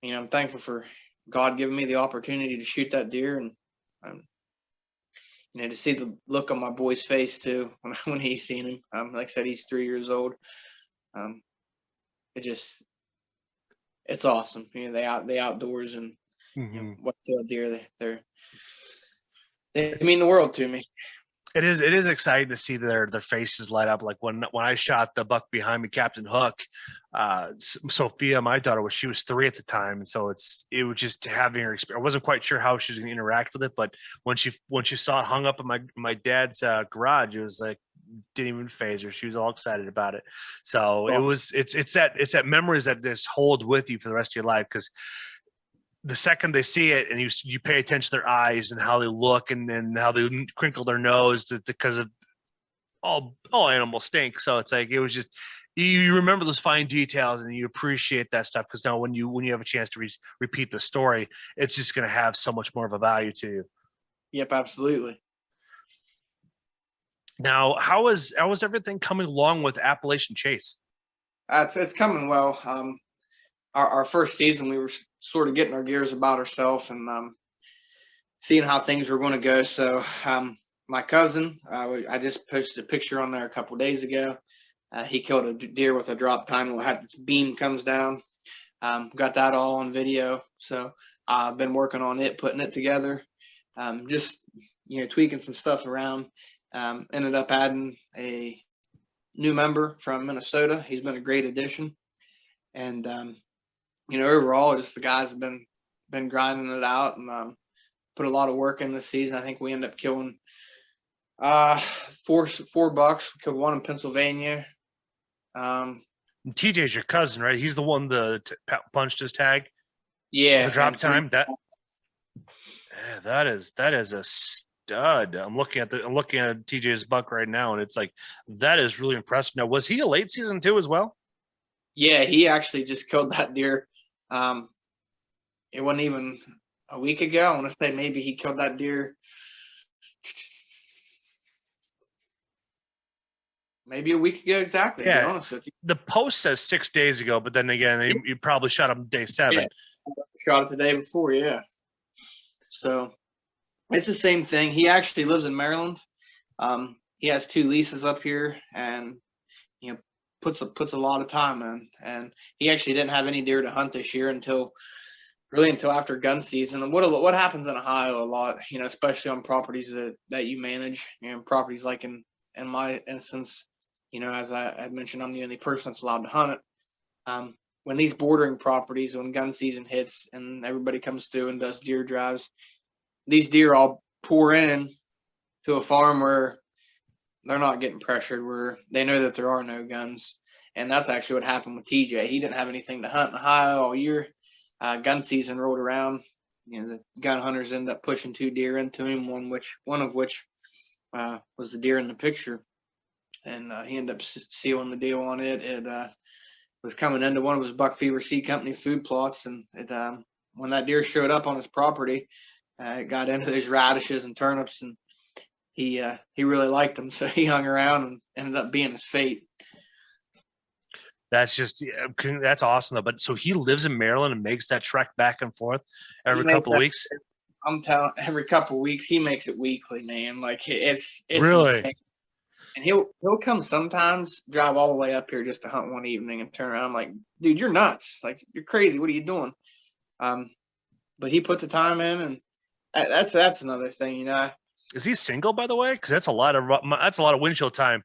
you know, I'm thankful for God giving me the opportunity to shoot that deer, and you know, to see the look on my boy's face too when he's seen him. Like I said, he's 3 years old. It's awesome. You know, the outdoors, and you know, what the deer, they mean the world to me. It is exciting to see their faces light up. Like when I shot the buck behind me, Captain Hook, Sophia, my daughter, she was 3 at the time, and so it was just having her experience. I wasn't quite sure how she was going to interact with it, but when she saw it hung up in my dad's garage, it was like, didn't even phase her. She was all excited about it. So it's that memories that just hold with you for the rest of your life, because the second they see it and you pay attention to their eyes and how they look, and then how they crinkle their nose because of all animals stink. So it's like, it was just, you remember those fine details and you appreciate that stuff, because now when you have a chance to repeat the story, it's just going to have so much more of a value to you. Yep, absolutely. Now, how is everything coming along with Appalachian Chase? It's coming well. Our first season, we were sort of getting our gears about ourselves, and seeing how things were going to go. So my cousin, I just posted a picture on there a couple of days ago. He killed a deer with a drop time. We'll have this beam comes down. Got that all on video. So I've been working on it, putting it together, just, you know, tweaking some stuff around. Ended up adding a new member from Minnesota. He's been a great addition. And, you know, overall, just the guys have been grinding it out, and put a lot of work in this season. I think we ended up killing four bucks. We killed one in Pennsylvania. TJ's your cousin, right? He's the one that punched his tag. Yeah, the drop time. That is a stud. I'm looking at TJ's buck right now, and it's like, that is really impressive. Now, was he a late season too as well? Yeah, he actually just killed that deer. It wasn't even a week ago. I want to say maybe he killed that deer maybe a week ago exactly. Yeah, to be honest with you. The post says 6 days ago, but then again, you probably shot him day 7. Yeah, shot it the day before, yeah. So it's the same thing. He actually lives in Maryland. He has 2 leases up here, and you know, puts a lot of time in. And he actually didn't have any deer to hunt this year until after gun season. And what happens in Ohio a lot, you know, especially on properties that you manage, you know, properties like in my instance, you know, as I had mentioned, I'm the only person that's allowed to hunt it. When these bordering properties, when gun season hits and everybody comes through and does deer drives, these deer all pour in to a farm where they're not getting pressured, where they know that there are no guns. And that's actually what happened with TJ. He didn't have anything to hunt in Ohio all year. Gun season rolled around. You know, the gun hunters ended up pushing 2 deer into him, one of which was the deer in the picture. And he ended up sealing the deal on it. It was coming into one of his Buck Fever Seed Company food plots. And when that deer showed up on his property, it got into those radishes and turnips, and he really liked them. So he hung around and ended up being his fate. That's awesome though. But so he lives in Maryland and makes that trek back and forth every couple of weeks. I'm telling, every couple of weeks. He makes it weekly, man. Like it's really insane. And he'll come sometimes, drive all the way up here just to hunt one evening and turn around. I'm like, dude, you're nuts. Like, you're crazy. What are you doing? But he put the time in, and that's another thing, you know. Is he single, by the way? Because that's a lot of windshield time.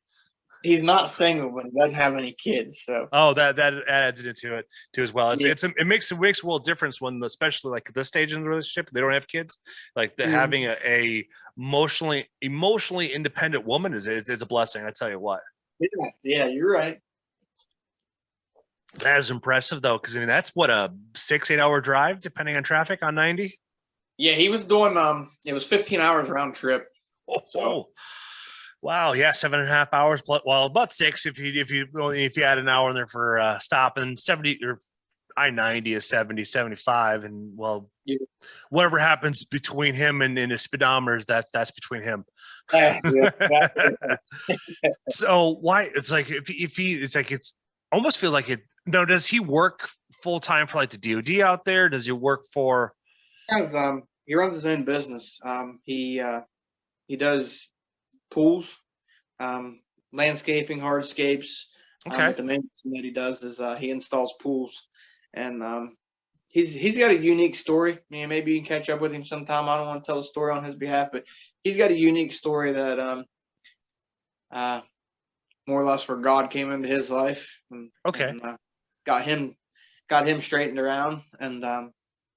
He's not single, but he doesn't have any kids. So that adds into it too as well. It makes a world difference when, especially like at this stage in the relationship, they don't have kids. Like having a emotionally independent woman is a blessing. I tell you what. Yeah, you're right. That is impressive though, because I mean that's what, a 6-8 hour drive depending on traffic on 90. Yeah, he was doing it was 15 hours round trip. Wow, yeah, 7.5 hours. Well, about 6 if you add an hour in there for stopping, 70 or I-90 is 70, 75. And well, whatever happens between him and his speedometers, that's between him. So why it's like, if he, it's like, it's almost feels like it. No, does he work full time for like the DOD out there? Does he work for? He runs his own business. He does pools, landscaping, hardscapes. Okay. But the main thing that he does is he installs pools, and he's got a unique story. Maybe you can catch up with him sometime. I don't want to tell a story on his behalf, but he's got a unique story that more or less where God came into his life and got him straightened around and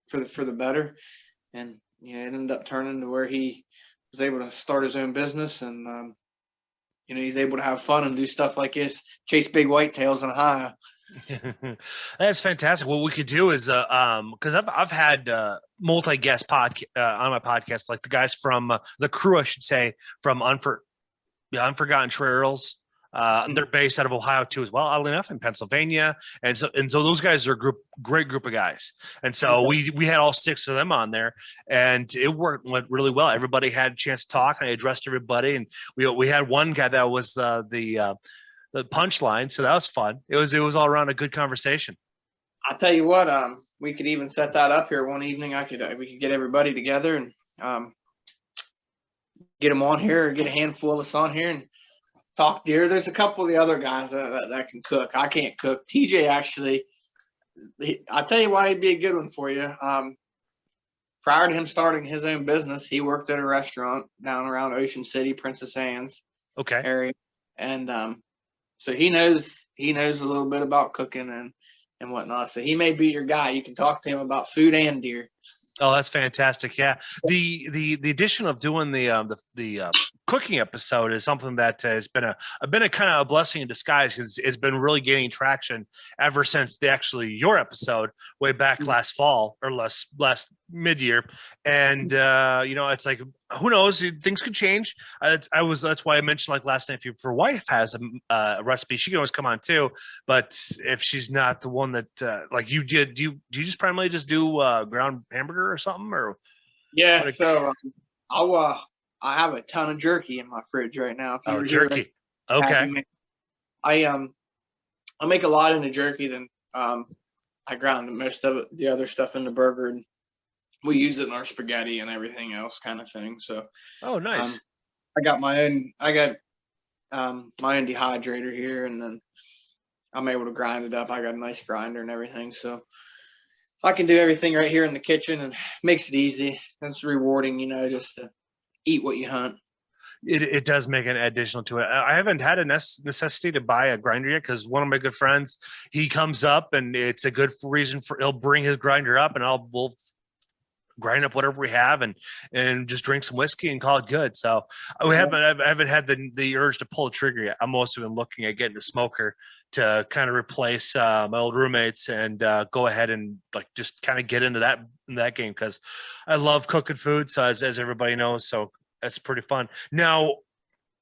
for the better, and it ended up turning to where he was able to start his own business, and he's able to have fun and do stuff like this, chase big whitetails in Ohio. That's fantastic. What we could do is because I've had multi-guest on my podcast, like the guys from the crew, I should say, from Unforgotten Trails. They're based out of Ohio too, as well, oddly enough, in Pennsylvania, and so those guys are great group of guys, and so we had all 6 of them on there, and it went really well. Everybody had a chance to talk, and I addressed everybody, and we had one guy that was the punchline, so that was fun. It was all around a good conversation. I'll tell you what, we could even set that up here one evening. We could get everybody together and get them on here, or get a handful of us on here and talk deer. There's a couple of the other guys that can cook. I can't cook. TJ actually, I'll tell you why he'd be a good one for you. Prior to him starting his own business, he worked at a restaurant down around Ocean City, Princess Anne's area, and so he knows a little bit about cooking and whatnot. So he may be your guy. You can talk to him about food and deer. Oh, that's fantastic! Yeah, the addition of doing the cooking episode is something that has been a kind of a blessing in disguise, because it's been really gaining traction ever since your episode way back last fall, or last mid-year, and it's like, who knows, things could change. That's why I mentioned, like, last night, if your wife has a recipe, she can always come on too. But if she's not the one that like you did, do you just primarily just do ground hamburger or something, or? Yeah, so I have a ton of jerky in my fridge right now. Jerky. Okay. I make a lot into jerky. Then I ground most of the other stuff in the burger, and we use it in our spaghetti and everything else, kind of thing. So, nice. I got my own dehydrator here, and then I'm able to grind it up. I got a nice grinder and everything. So I can do everything right here in the kitchen, and makes it easy. It's rewarding, just to eat what you hunt. It does make an additional to it. I haven't had a necessity to buy a grinder yet, because one of my good friends, he comes up, and it's a good reason he'll bring his grinder up, and we'll grind up whatever we have and just drink some whiskey and call it good. So I haven't had the urge to pull the trigger yet. I'm also been looking at getting a smoker to kind of replace my old roommates and go ahead and like just kind of get into that game, because I love cooking food. So as everybody knows, so that's pretty fun. Now,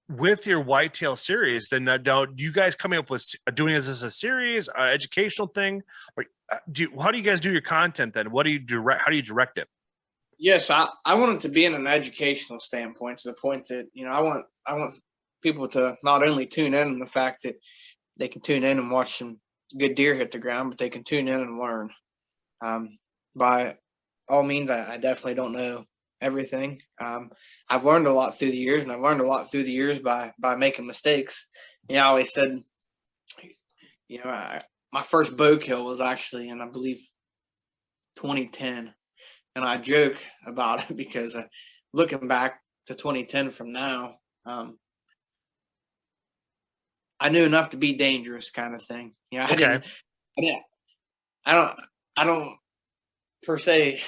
with your whitetail series, then do you guys coming up with doing this as a series, educational thing, or how do you guys do your content then? What do you direct? How do you direct it? Yes, I want it to be in an educational standpoint, to the point that I want people to not only tune in on the fact that they can tune in and watch some good deer hit the ground, but they can tune in and learn. By all means, I definitely don't know everything. I've learned a lot through the years, and I've learned a lot through the years by making mistakes. I always said, my first bow kill was actually in, I believe, 2010. And I joke about it because looking back to 2010 from now, I knew enough to be dangerous, kind of thing. I don't per se,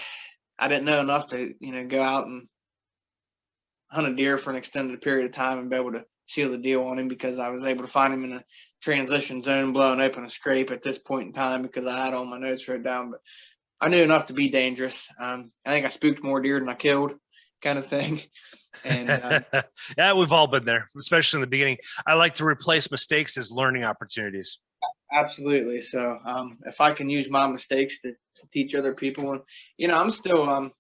I didn't know enough to, go out and hunt a deer for an extended period of time and be able to seal the deal on him, because I was able to find him in a transition zone, blowing open a scrape at this point in time, because I had all my notes wrote down. But I knew enough to be dangerous. I think I spooked more deer than I killed, kind of thing. And yeah, we've all been there, especially in the beginning. I like to replace mistakes as learning opportunities. Absolutely. So if I can use my mistakes to teach other people, and I'm still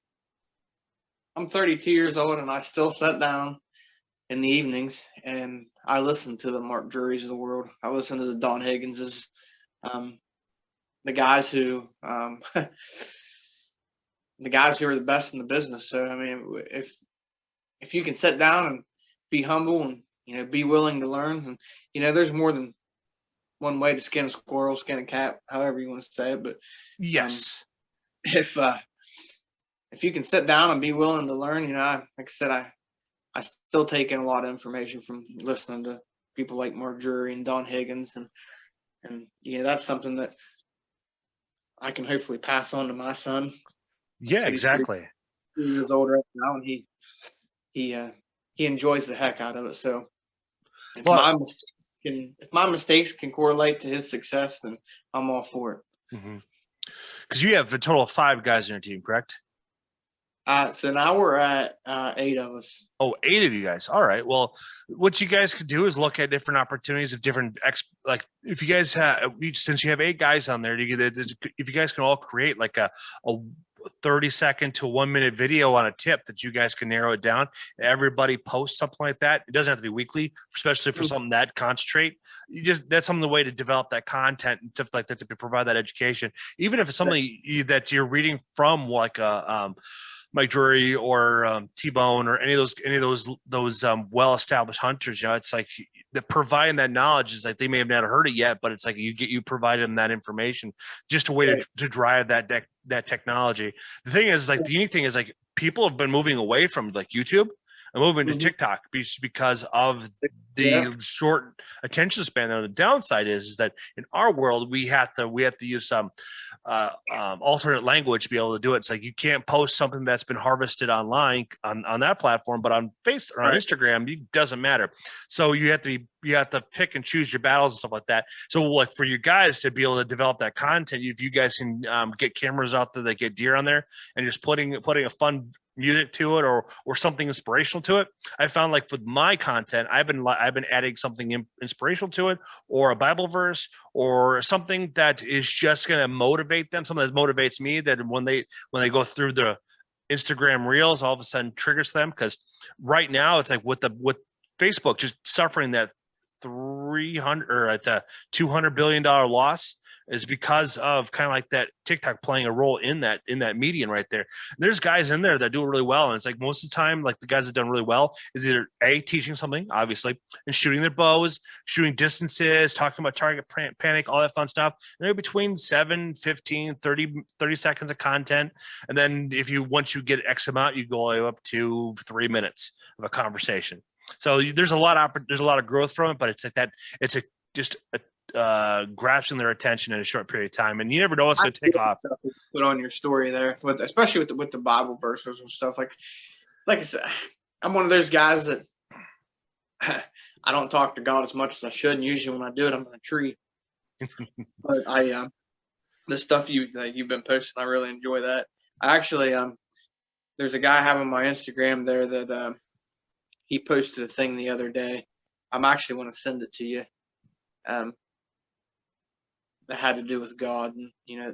I'm 32 years old, and I still sit down in the evenings and I listen to the Mark Drury's of the world. I listen to the Don Higginses, the guys who the guys who are the best in the business. So I mean, if you can sit down and be humble and be willing to learn, and there's more than one way to skin a squirrel, skin a cat, however you want to say it. But yes, if you can sit down and be willing to learn, like I said, I still take in a lot of information from listening to people like Mark Drury and Don Higgins, and that's something that I can hopefully pass on to my son. Yeah, exactly. 3 years old right now, and he enjoys the heck out of it. So if my mistakes can correlate to his success, then I'm all for it. Because you have a total of 5 guys on your team, correct? So now we're at 8 of us. Oh, 8 of you guys. All right. Well, what you guys could do is look at different opportunities of different like if you guys have, since you have 8 guys on there, if you guys can all create like a 30-second to 1-minute video on a tip that you guys can narrow it down. Everybody posts something like that. It doesn't have to be weekly, especially for something that concentrate. That's some of the way to develop that content and stuff like that, to provide that education. Even if it's something that you're reading from, like Mike Drury or T-Bone or any of those well-established hunters, it's like providing that knowledge is like they may have not heard it yet, but it's like you provide them that information, just a way to drive that technology. The thing is, like, the unique thing is, like, people have been moving away from like YouTube and moving to TikTok because of the short attention span. And the downside is that in our world we have to use some alternate language to be able to do it. It's like you can't post something that's been harvested online on that platform, but on Facebook or on Instagram, it doesn't matter. So you have to pick and choose your battles and stuff like that. So like for you guys to be able to develop that content, if you guys can get cameras out there that get deer on there and just putting a fun music to it or something inspirational to it. I found, like, with my content, I've been adding something inspirational to it, or a Bible verse, or something that is just going to motivate them, something that motivates me, that when they go through the Instagram reels, all of a sudden triggers them. Because right now it's like with Facebook just suffering that 300 or at the $200 billion loss, is because of kind of like that TikTok playing a role in that median right there. There's guys in there that do it really well. And it's like most of the time, like the guys that done really well is either teaching something, obviously, and shooting their bows, shooting distances, talking about target panic, all that fun stuff. And they're between 7, 15, 30 seconds of content. And then once you get X amount, you go up to 3 minutes of a conversation. So there's a lot of growth from it, but it's like that. It's just grasping their attention in a short period of time, and you never know what's going to take off. Put on your story there, especially with the Bible verses and stuff. Like I said, I'm one of those guys that I don't talk to God as much as I should, and usually when I do it, I'm in a tree. But the stuff that you've been posting, I really enjoy that. I actually there's a guy I have on my Instagram there that he posted a thing the other day. I'm actually want to send it to you. That had to do with God and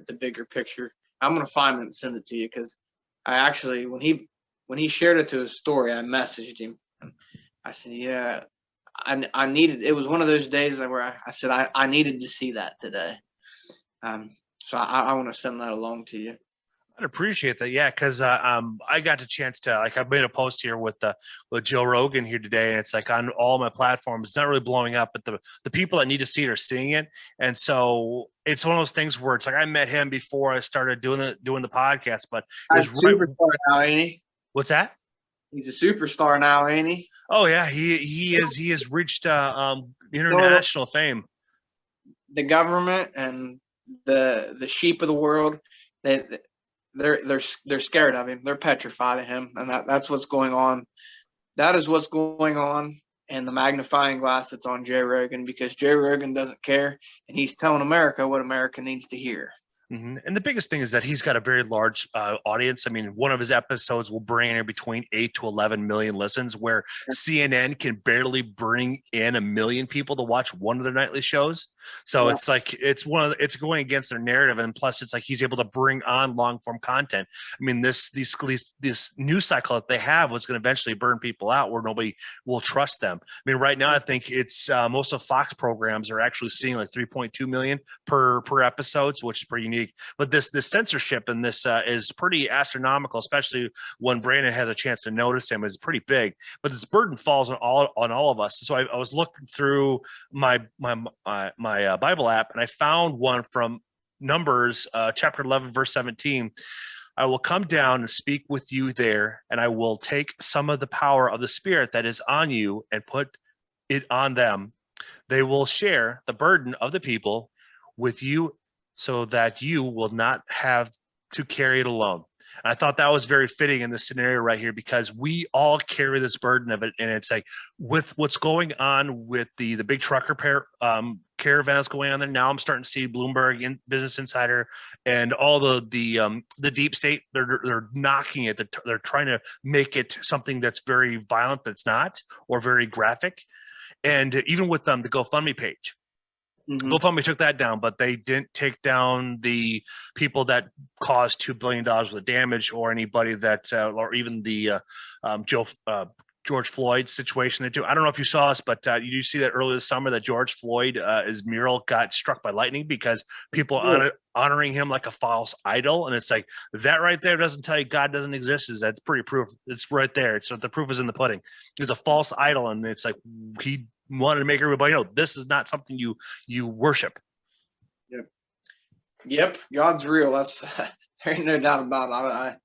the bigger picture. I'm gonna find it and send it to you, because I actually, when he shared it to his story, I messaged him. I said, yeah, I needed. It was one of those days where I said I needed to see that today. So I want to send that along to you. I'd appreciate that. Yeah. Cause, I got the chance to, like, I made a post here with Joe Rogan here today, and it's like on all my platforms, it's not really blowing up, but the people that need to see it are seeing it. And so it's one of those things where it's like, I met him before I started doing the podcast, but he's a superstar now, ain't he? What's that? He's a superstar now, ain't he? Oh yeah. He has reached, international fame. The government and the sheep of the world, they're scared of him. They're petrified of him, and that's what's going on. That is what's going on in the magnifying glass that's on Joe Rogan, because Joe Rogan doesn't care, and he's telling America what America needs to hear. And the biggest thing is that he's got a very large audience. I mean, one of his episodes will bring in between 8 to 11 million listens, where CNN can barely bring in 1 million people to watch one of their nightly shows. So it's like it's going against their narrative, and plus it's like he's able to bring on long form content. I mean, this news cycle that they have was going to eventually burn people out, where nobody will trust them. I mean, right now I think it's most of Fox programs are actually seeing like 3.2 million per episodes, which is pretty unique. But this censorship and this is pretty astronomical, especially when Brandon has a chance to notice him. Is pretty big. But this burden falls on all of us. So I was looking through my Bible app, and I found one from Numbers chapter 11 verse 17. I will come down and speak with you there, and I will take some of the power of the Spirit that is on you and put it on them. They will share the burden of the people with you, so that you will not have to carry it alone. And I thought that was very fitting in this scenario right here, because we all carry this burden of it. And it's like, with what's going on with the big trucker caravans going on there now, I'm starting to see Bloomberg and Business Insider and all the deep state. They're knocking it. They're trying to make it something that's very violent, that's not, or very graphic. And even with the GoFundMe page. GoFundMe took that down, but they didn't take down the people that caused $2 billion worth of damage, or anybody that, or even the George Floyd situation there too. I don't know if you saw us, but you see that earlier this summer that George Floyd, his mural got struck by lightning because people honoring him like a false idol. And it's like, that right there doesn't tell you God doesn't exist. That's pretty proof. It's right there. So the proof is in the pudding. It's a false idol. And it's like, he wanted to make everybody know this is not something you worship. Yep. God's real. That's there ain't no doubt about it.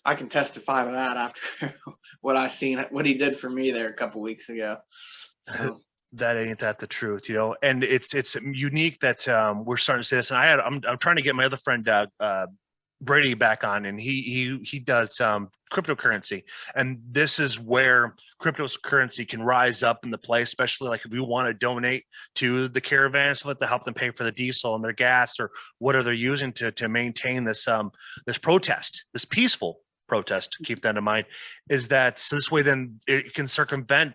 I can testify to that after what I seen, what he did for me there a couple weeks ago. So. That ain't the truth, and it's unique that we're starting to say this. And I'm trying to get my other friend Brady back on, and he does cryptocurrency, and this is where cryptocurrency can rise up in the play, especially like if you want to donate to the caravans to help them pay for the diesel and their gas or whatever they're using to maintain this protest, this peaceful protest. Keep that in mind. Is that so this way then it can circumvent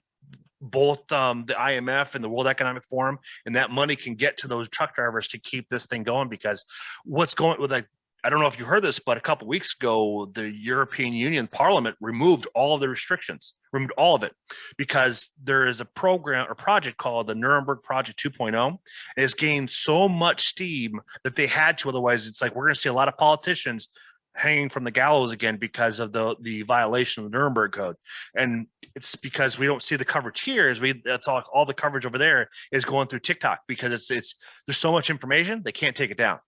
both the IMF and the World Economic Forum, and that money can get to those truck drivers to keep this thing going. Because what's going with, like, I don't know if you heard this, but a couple of weeks ago, the European Union Parliament removed all of the restrictions, removed all of it, because there is a program or project called the Nuremberg Project 2.0. And it's gained so much steam that they had to, otherwise it's like we're going to see a lot of politicians hanging from the gallows again because of the violation of the Nuremberg Code. And it's because we don't see the coverage here. That's all the coverage over there is going through TikTok, because it's there's so much information they can't take it down.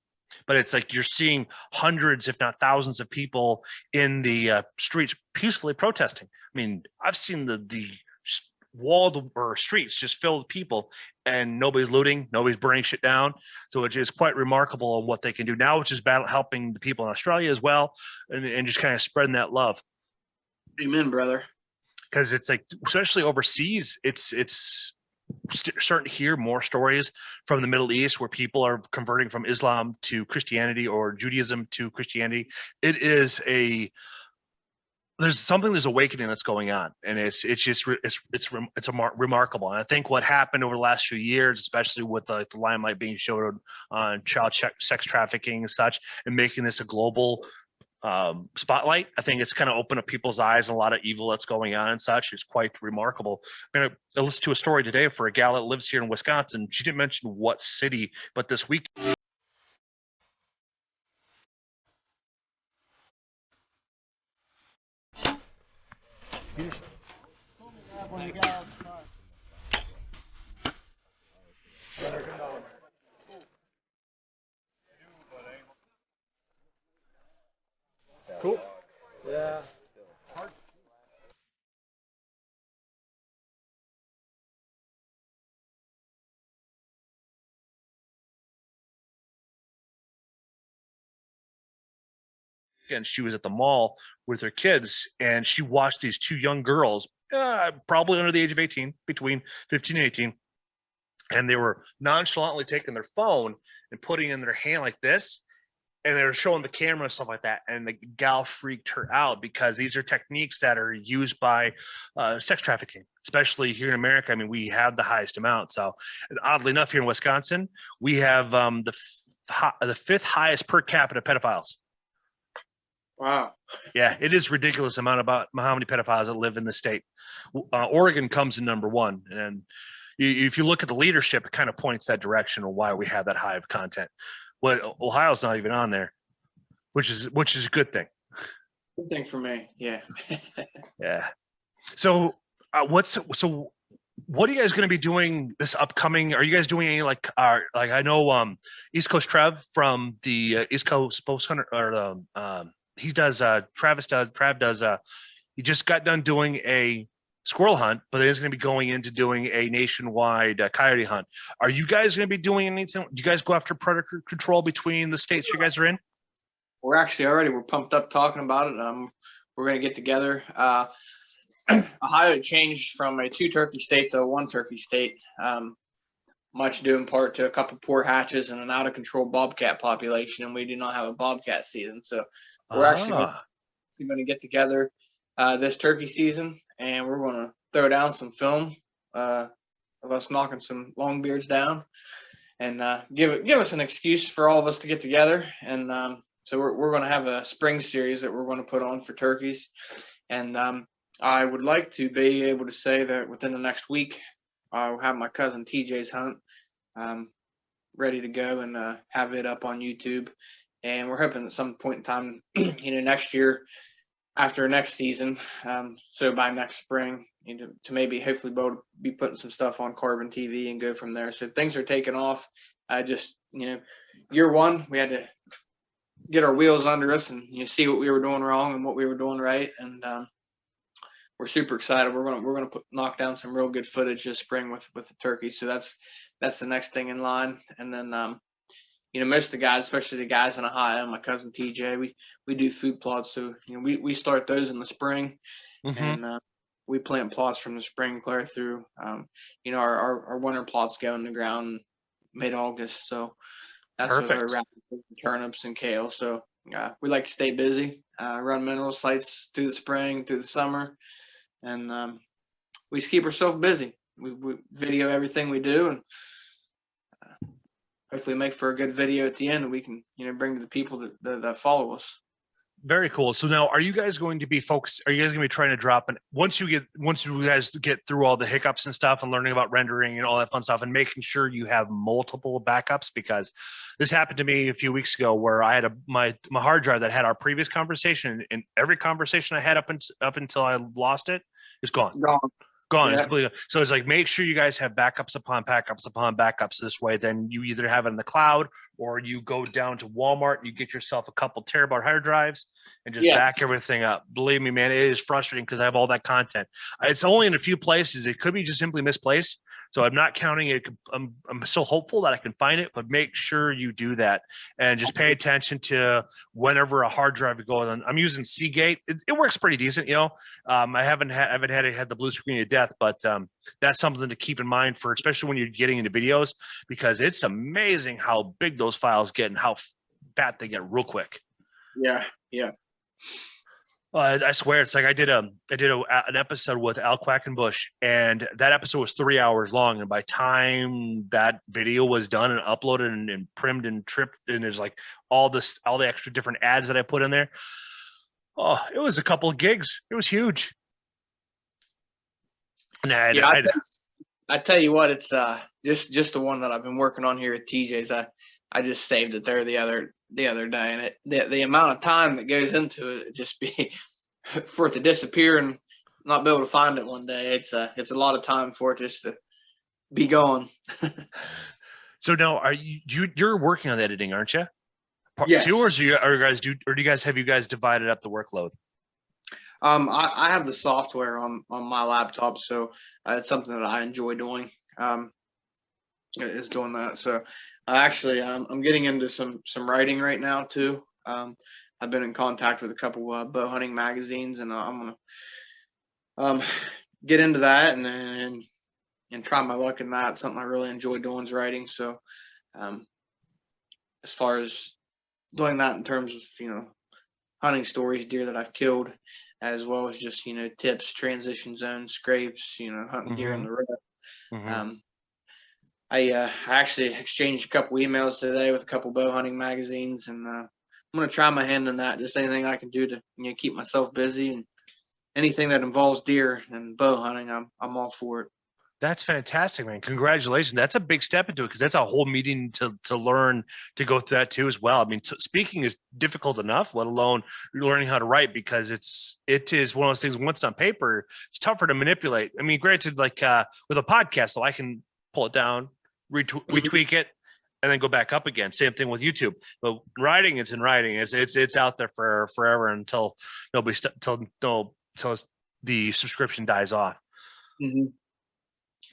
But it's like you're seeing hundreds, if not thousands, of people in the streets peacefully protesting. I mean, I've seen the walled or streets just filled with people, and nobody's looting, nobody's burning shit down. So it is quite remarkable on what they can do now, which is helping the people in Australia as well, and just kind of spreading that love. Amen, brother. Because it's like, especially overseas, it's starting to hear more stories from the Middle East where people are converting from Islam to Christianity or Judaism to Christianity. It is there's awakening that's going on, and it's remarkable. And I think what happened over the last few years, especially with the limelight being shown on child sex trafficking and such, and making this a global spotlight, I think it's kind of opened up people's eyes and a lot of evil that's going on and such. It's quite remarkable. I listened to a story today for a gal that lives here in Wisconsin. She didn't mention what city, but this week. Cool. Yeah. And she was at the mall with her kids, and she watched these two young girls, probably under the age of 18, between 15 and 18, and they were nonchalantly taking their phone and putting it in their hand like this, and they were showing the camera and stuff like that. And the gal freaked her out because these are techniques that are used by sex trafficking, especially here in America. I mean, we have the highest amount. So oddly enough, here in Wisconsin, we have the fifth highest per capita pedophiles. Wow. Yeah, it is ridiculous amount about how many pedophiles that live in the state. Oregon comes in number one. And if you look at the leadership, it kind of points that direction of why we have that high of content. Well, Ohio's not even on there, which is a good thing. Good thing for me. Yeah. Yeah. So what are you guys going to be doing this upcoming? Are you guys doing any like I know East Coast Trev from the East Coast Post Hunter, or he does Trav does he just got done doing a squirrel hunt, but it is going to be going into doing a nationwide coyote hunt. Are you guys going to be doing anything? Do you guys go after predator control between the states you guys are in? We're pumped up talking about it. We're going to get together. Ohio changed from a 2-turkey state to a 1-turkey state, much due in part to a couple poor hatches and an out of control bobcat population, and we do not have a bobcat season. So we're actually going to get together this turkey season, and we're going to throw down some film of us knocking some longbeards down, and give us an excuse for all of us to get together. And so we're going to have a spring series that we're going to put on for turkeys, and I would like to be able to say that within the next week, I'll have my cousin TJ's hunt ready to go and have it up on YouTube. And we're hoping at some point in time, next year, after next season, so by next spring, to maybe hopefully be able to be putting some stuff on Carbon TV and go from there. So things are taking off. Year one, we had to get our wheels under us and see what we were doing wrong and what we were doing right. And we're super excited. We're gonna knock down some real good footage this spring with the turkey. So that's the next thing in line. And then most of the guys, especially the guys in Ohio, my cousin TJ, we do food plots. So we start those in the spring, and we plant plots from the spring clear through. Our winter plots go in the ground mid-August. So that's what our turnips and kale. So we like to stay busy, run mineral sites through the spring, through the summer, and we just keep ourselves busy. We video everything we do, and hopefully make for a good video at the end that we can bring to the people that follow us. Very cool. So now, are you guys going to be focused? Are you guys going to be trying to drop? And once you guys get through all the hiccups and stuff, and learning about rendering and all that fun stuff, and making sure you have multiple backups, because this happened to me a few weeks ago where I had my hard drive that had our previous conversation, and every conversation I had up until I lost it is gone. Yeah. So it's like, make sure you guys have backups upon backups upon backups. This way, then you either have it in the cloud or you go down to Walmart and you get yourself a couple terabyte hard drives and just back everything up. Believe me, man, it is frustrating because I have all that content. It's only in a few places. It could be just simply misplaced. So I'm not counting it. I'm so hopeful that I can find it, but make sure you do that and just pay attention to whenever a hard drive goes on. I'm using Seagate. It works pretty decent. I haven't had the blue screen of death, but that's something to keep in mind for, especially when you're getting into videos, because it's amazing how big those files get and how fat they get real quick. Yeah. I swear, it's like I did an episode with Al Quackenbush, and that episode was 3 hours long. And by the time that video was done and uploaded and primed and tripped, and there's like all the extra different ads that I put in there, it was a couple of gigs. It was huge. And I tell you what, it's just the one that I've been working on here at TJ's. I just saved it there the other day, and the amount of time that goes into it just be for it to disappear and not be able to find it one day. It's a lot of time for it just to be gone. So now, you're working on editing, aren't you? Part yes. two, or do you guys divided up the workload? I have the software on my laptop, so it's something that I enjoy doing. Is doing that. So actually, I'm getting into some writing right now too. I've been in contact with a couple bow hunting magazines, and I'm gonna get into that and try my luck in that. Something I really enjoy doing is writing. So as far as doing that in terms of, hunting stories, deer that I've killed, as well as just, tips, transition zones, scrapes, hunting deer on the road. I actually exchanged a couple emails today with a couple bow hunting magazines, and I'm going to try my hand in that. Just anything I can do to, keep myself busy, and anything that involves deer and bow hunting, I'm all for it. That's fantastic, man. Congratulations. That's a big step into it, because that's a whole meeting to learn to go through that too as well. I mean, speaking is difficult enough, let alone learning how to write, because it is one of those things, once on paper, it's tougher to manipulate. I mean, granted, like with a podcast, so I can pull it down, retweak it, and then go back up again. Same thing with YouTube. But writing, it's in writing. It's out there for forever until till the subscription dies off.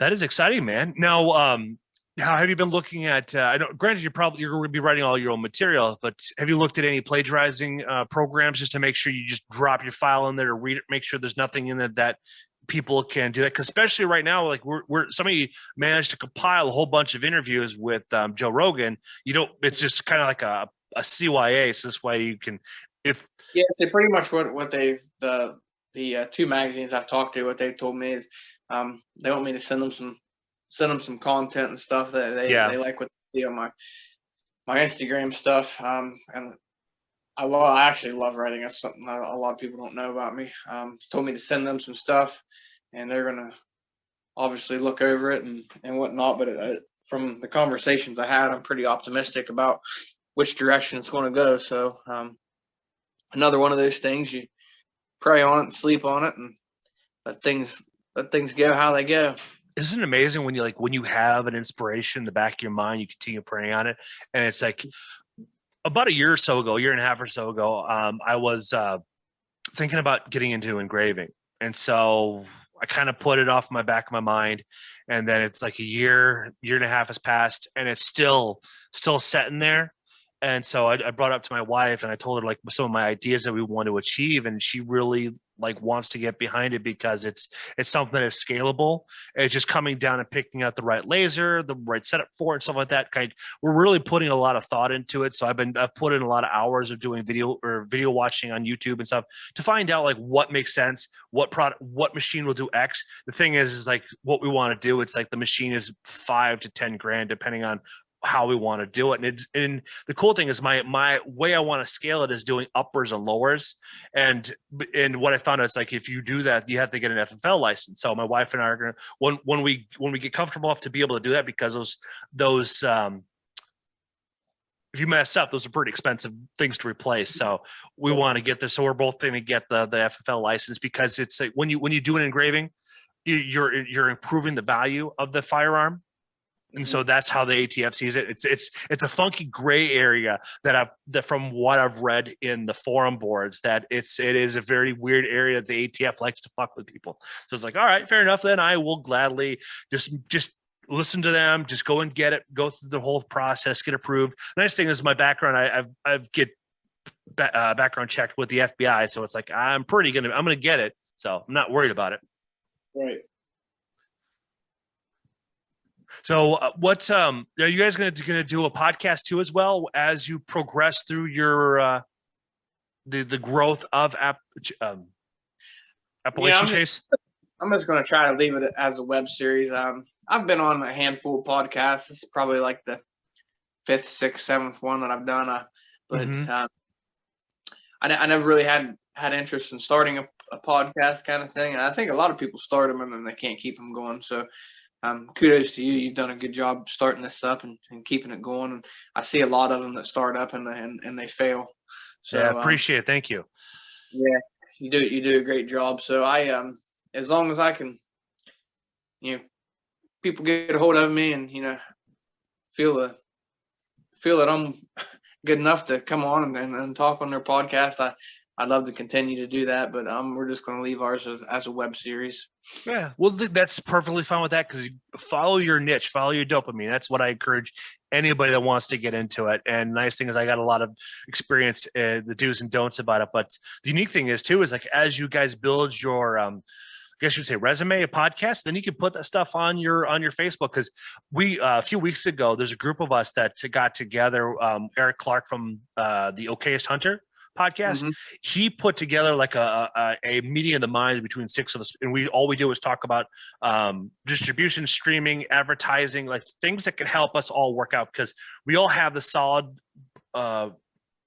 That is exciting, man. Now, how have you been looking at? I know, granted, you're going to be writing all your own material, but have you looked at any plagiarizing programs just to make sure you just drop your file in there to read it, make sure there's nothing in it that people can do that? Because especially right now, like somebody managed to compile a whole bunch of interviews with Joe Rogan. It's just kind of like a CYA. So this way you can, so pretty much what they've the two magazines I've talked to, what they've told me is they want me to send them some content and stuff that they like what they see on my Instagram stuff. And I actually love writing. That's something a lot of people don't know about me. Told me to send them some stuff, and they're gonna obviously look over it and whatnot. But from the conversations I had, I'm pretty optimistic about which direction it's going to go. So another one of those things, you pray on it and sleep on it, and let things go how they go. Isn't it amazing when you have an inspiration in the back of your mind, you continue praying on it? And it's like about a year and a half or so ago, I was thinking about getting into engraving. And so I kind of put it off my back of my mind. And then it's like a year and a half has passed, and it's still sitting there. And so I brought it up to my wife, and I told her like some of my ideas that we want to achieve. And she really wants to get behind it, because it's something that is scalable. It's just coming down and picking out the right laser, the right setup for it, stuff like that. We're really putting a lot of thought into it. So I've put in a lot of hours of doing video watching on YouTube and stuff to find out what makes sense, what machine will do X. The thing is like what we want to do. It's like the machine is $5,000 to $10,000 depending on how we want to do it. And the cool thing is my way I want to scale it is doing uppers and lowers. And what I found out, it's like, if you do that, you have to get an FFL license. So my wife and I are going to, when we get comfortable enough to be able to do that, because those if you mess up, those are pretty expensive things to replace. So we want to get this. So we're both going to get the FFL license, because it's like when you do an engraving, you're improving the value of the firearm. And so that's how the ATF sees it. It's a funky gray area that from what I've read in the forum boards, that it is a very weird area that the ATF likes to fuck with people. So it's like, all right, fair enough. Then I will gladly just listen to them, just go and get it, go through the whole process, get approved. The nice thing is my background, I get background checked with the FBI. So it's like, I'm going to get it. So I'm not worried about it. Right. So what's are you guys going to do a podcast too as well as you progress through your the growth of Appalachian Chase? I'm just going to try to leave it as a web series. I've been on a handful of podcasts. This is probably like the 5th, 6th, 7th one that I've done. But I never really had interest in starting a podcast kind of thing. And I think a lot of people start them and then they can't keep them going. So kudos to you. You've done a good job starting this up and keeping it going. And I see a lot of them that start up and they fail. So yeah, appreciate it. Thank you. Yeah, you do a great job. So I as long as I can, people get a hold of me and feel that I'm good enough to come on and talk on their podcast, I'd love to continue to do that, but we're just going to leave ours as a web series. Yeah, well, that's perfectly fine with that, because follow your niche, follow your dopamine. That's what I encourage anybody that wants to get into it. And the nice thing is I got a lot of experience, the do's and don'ts about it. But the unique thing is too, is like as you guys build your guess you'd say resume, a podcast, then you can put that stuff on your Facebook. Because we a few weeks ago, there's a group of us that got together. Eric Clark from the Okayest Hunter podcast. He put together like a meeting of the minds between 6 of us, and all we do is talk about distribution, streaming, advertising, like things that can help us all work out, because we all have the solid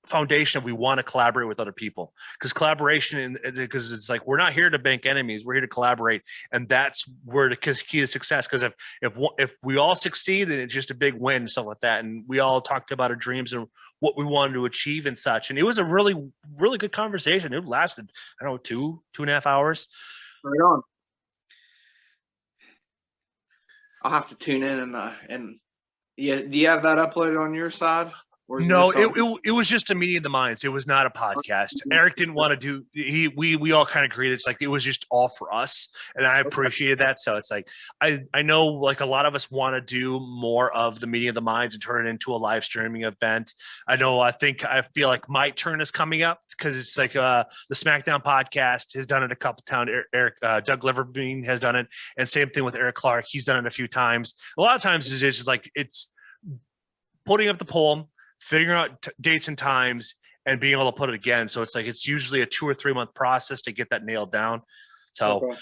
foundation we want to collaborate with other people, because collaboration, because it's like we're not here to bank enemies, we're here to collaborate, and that's where the key to success. Because if we all succeed, then it's just a big win and stuff like that, and we all talked about our dreams and what we wanted to achieve and such. And it was a really, really good conversation. It lasted, I don't know, 2.5 hours. Right on. I'll have to tune in and yeah. Do you have that uploaded on your side? No, it was just a meeting of the minds. It was not a podcast. Eric didn't want to do. We all kind of agreed. It's like it was just all for us, and I appreciated that. So it's like I know like a lot of us want to do more of the meeting of the minds and turn it into a live streaming event. I feel like my turn is coming up, because it's like the SmackDown podcast has done it a couple times. Eric Doug Liverbean has done it, and same thing with Eric Clark. He's done it a few times. A lot of times it's just like it's putting up the poll, figuring out dates and times, and being able to put it again. So it's like it's usually a 2 or 3 month process to get that nailed down. So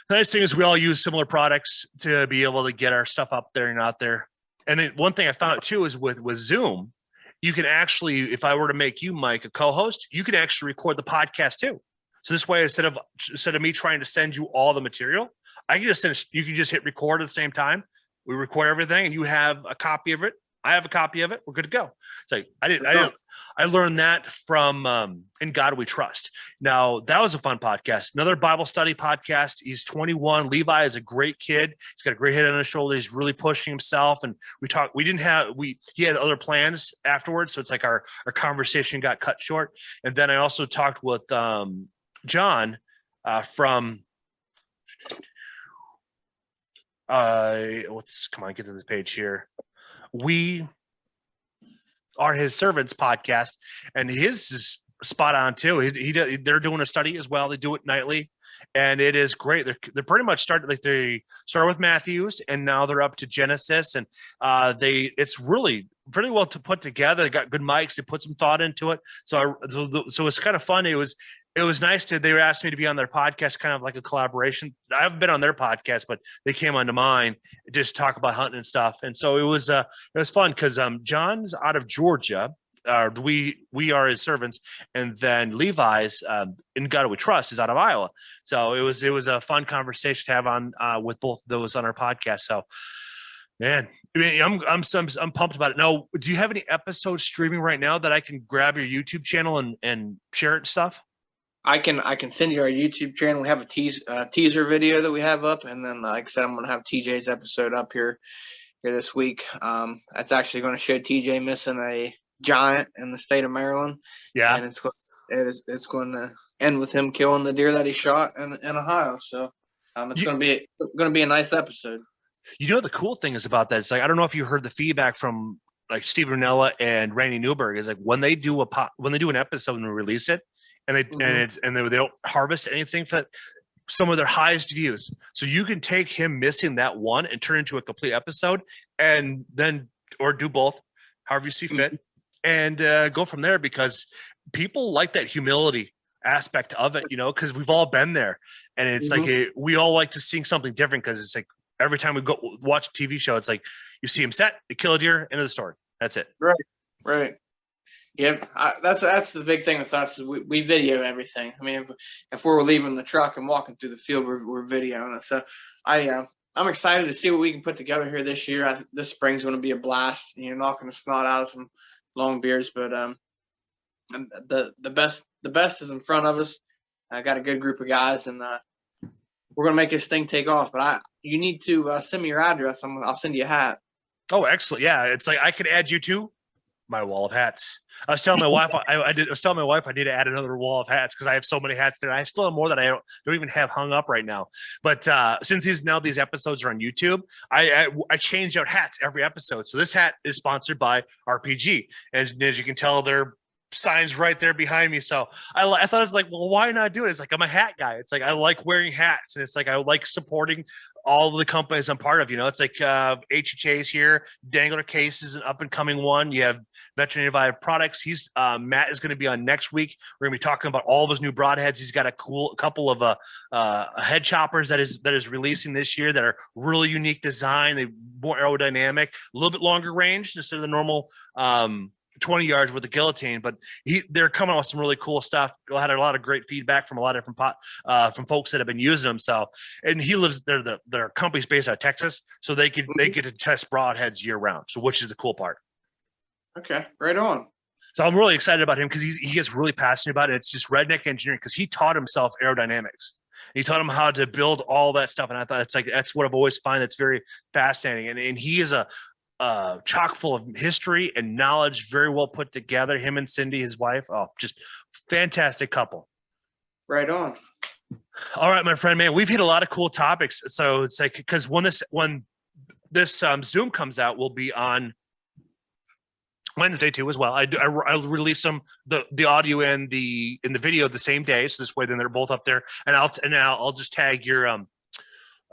the nice thing is we all use similar products to be able to get our stuff up there and out there. And then one thing I found out too is with Zoom, you can actually, if I were to make you, Mike, a co-host, you can actually record the podcast too. So this way, instead of me trying to send you all the material, I can just you can just hit record at the same time. We record everything, and you have a copy of it. I have a copy of it. We're good to go. It's like I learned that from In God We Trust. Now that was a fun podcast. Another Bible study podcast. He's 21. Levi is a great kid. He's got a great head on his shoulder. He's really pushing himself. And he had other plans afterwards. So it's like our conversation got cut short. And then I also talked with John from come on, get to this page here. We Are His Servants podcast, and his is spot on too. They're doing a study as well. They do it nightly, and it is great. They're pretty much they start with Matthews, and now they're up to Genesis, and it's really pretty well to put together. They got good mics. They put some thought into it. So it's kind of fun. It was nice they were asking me to be on their podcast, kind of like a collaboration. I haven't been on their podcast, but they came onto mine just to talk about hunting and stuff. And so it was fun, because John's out of Georgia. We Are His Servants, and then Levi's In God We Trust is out of Iowa. So it was a fun conversation to have on with both of those on our podcast. So man, I mean, I'm pumped about it. Now, do you have any episodes streaming right now that I can grab your YouTube channel and share it and stuff? I can send you our YouTube channel. We have a teaser video that we have up, and then like I said, I'm going to have TJ's episode up here this week. That's actually going to show TJ missing a giant in the state of Maryland. Yeah, and it's going to end with him killing the deer that he shot in Ohio. So it's going to be a nice episode. You know, the cool thing is about that, it's like, I don't know if you heard the feedback from like Steve Ranella and Randy Newberg, is like when they do an episode and release it, and they don't harvest anything for some of their highest views. So you can take him missing that one and turn it into a complete episode, and then, or do both, however you see fit, and go from there, because people like that humility aspect of it, you know, because we've all been there, and it's like we all like to see something different, because it's like every time we go watch a TV show, it's like you see him set, they kill a deer, end of the story. That's it. Right. Yeah, that's the big thing with us, is we video everything. I mean, if we're leaving the truck and walking through the field, we're videoing it. So I'm excited to see what we can put together here this year. This spring's going to be a blast. You know, knocking the snot out of some long beers, but the best is in front of us. I got a good group of guys, and we're going to make this thing take off. But you need to send me your address. I'll send you a hat. Oh, excellent! Yeah, it's like I could add you to my wall of hats. I was telling my wife, I need to add another wall of hats, because I have so many hats there. I still have more that I don't even have hung up right now. But since these episodes are on YouTube, I change out hats every episode. So this hat is sponsored by RPG, and as you can tell, they're signs right there behind me. So I thought it's like, well, why not do it? It's like, I'm a hat guy. It's like, I like wearing hats, and it's like, I like supporting all of the companies I'm part of. It's like HHA is here. Dangler Case is an up and coming one. You have VeteranIP products. Matt is going to be on next week. We're going to be talking about all of his new broadheads. He's got a couple of head choppers that is releasing this year that are really unique design. They're more aerodynamic, a little bit longer range instead of the normal 20 yards with the guillotine, but they're coming out with some really cool stuff. I had a lot of great feedback from a lot of different from folks that have been using them. So, and he lives there. Their company's based out of Texas, so they get to test broadheads year round. So, which is the cool part. Okay, right on. So I'm really excited about him because he gets really passionate about it. It's just redneck engineering because he taught himself aerodynamics. He taught him how to build all that stuff, and I thought that's what I've always find that's very fascinating. And he is a chock full of history and knowledge, very well put together. Him and Cindy, his wife, just fantastic couple. Right on. All right, my friend, man, we've hit a lot of cool topics. So it's like, because when this Zoom comes out, we'll be on Wednesday too as well. I'll release the audio and the video the same day, so this way then they're both up there, and I'll just tag your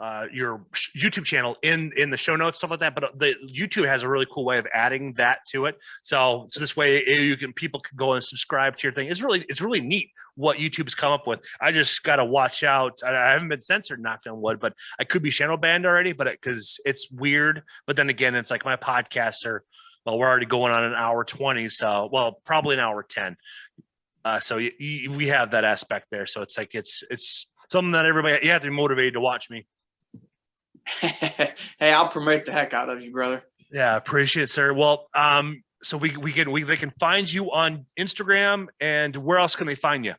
YouTube channel in the show notes, stuff like that. But the YouTube has a really cool way of adding that to it. So this way people can go and subscribe to your thing. It's really neat what YouTube's come up with. I just got to watch out. I haven't been censored, knock on wood, but I could be shadow banned already, but because it's weird. But then again, it's like my podcasts are, well, we're already going on an hour 20. So, well, probably an hour 10. So we have that aspect there. So it's like, it's something that everybody, you have to be motivated to watch me. Hey, I'll promote the heck out of you, brother. Yeah, appreciate it, sir. Well, so they can find you on Instagram, and where else can they find you?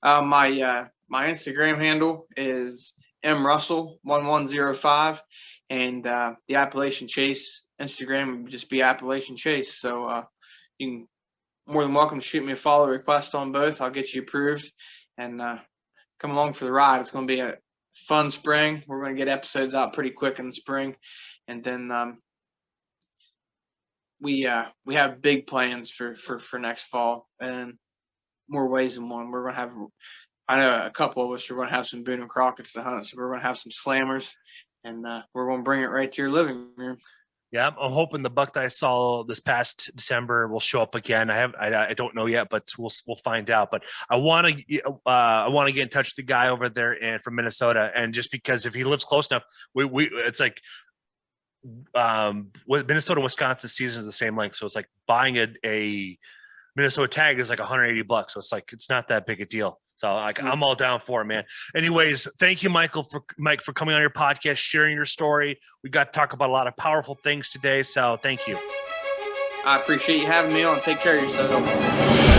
My Instagram handle is mrussell1105, and the Appalachian Chase Instagram would just be Appalachian Chase. So you can more than welcome to shoot me a follow request on both. I'll get you approved, and come along for the ride. It's going to be a fun spring. We're going to get episodes out pretty quick in the spring, and then we have big plans for next fall, and more ways than one. We're going to have, I know a couple of us are going to have some Boone and Crockett's to hunt, so we're going to have some slammers, and we're going to bring it right to your living room. Yeah, I'm hoping the buck that I saw this past December will show up again. I don't know yet, but we'll find out. But I want to get in touch with the guy over there from Minnesota, and just because if he lives close enough, it's like Minnesota, Wisconsin season is the same length, so it's like buying a Minnesota tag is like $180. So it's like it's not that big a deal. So I'm all down for it, man. Anyways, thank you, Mike, for coming on your podcast, sharing your story. We got to talk about a lot of powerful things today. So thank you. I appreciate you having me on. Take care of yourself.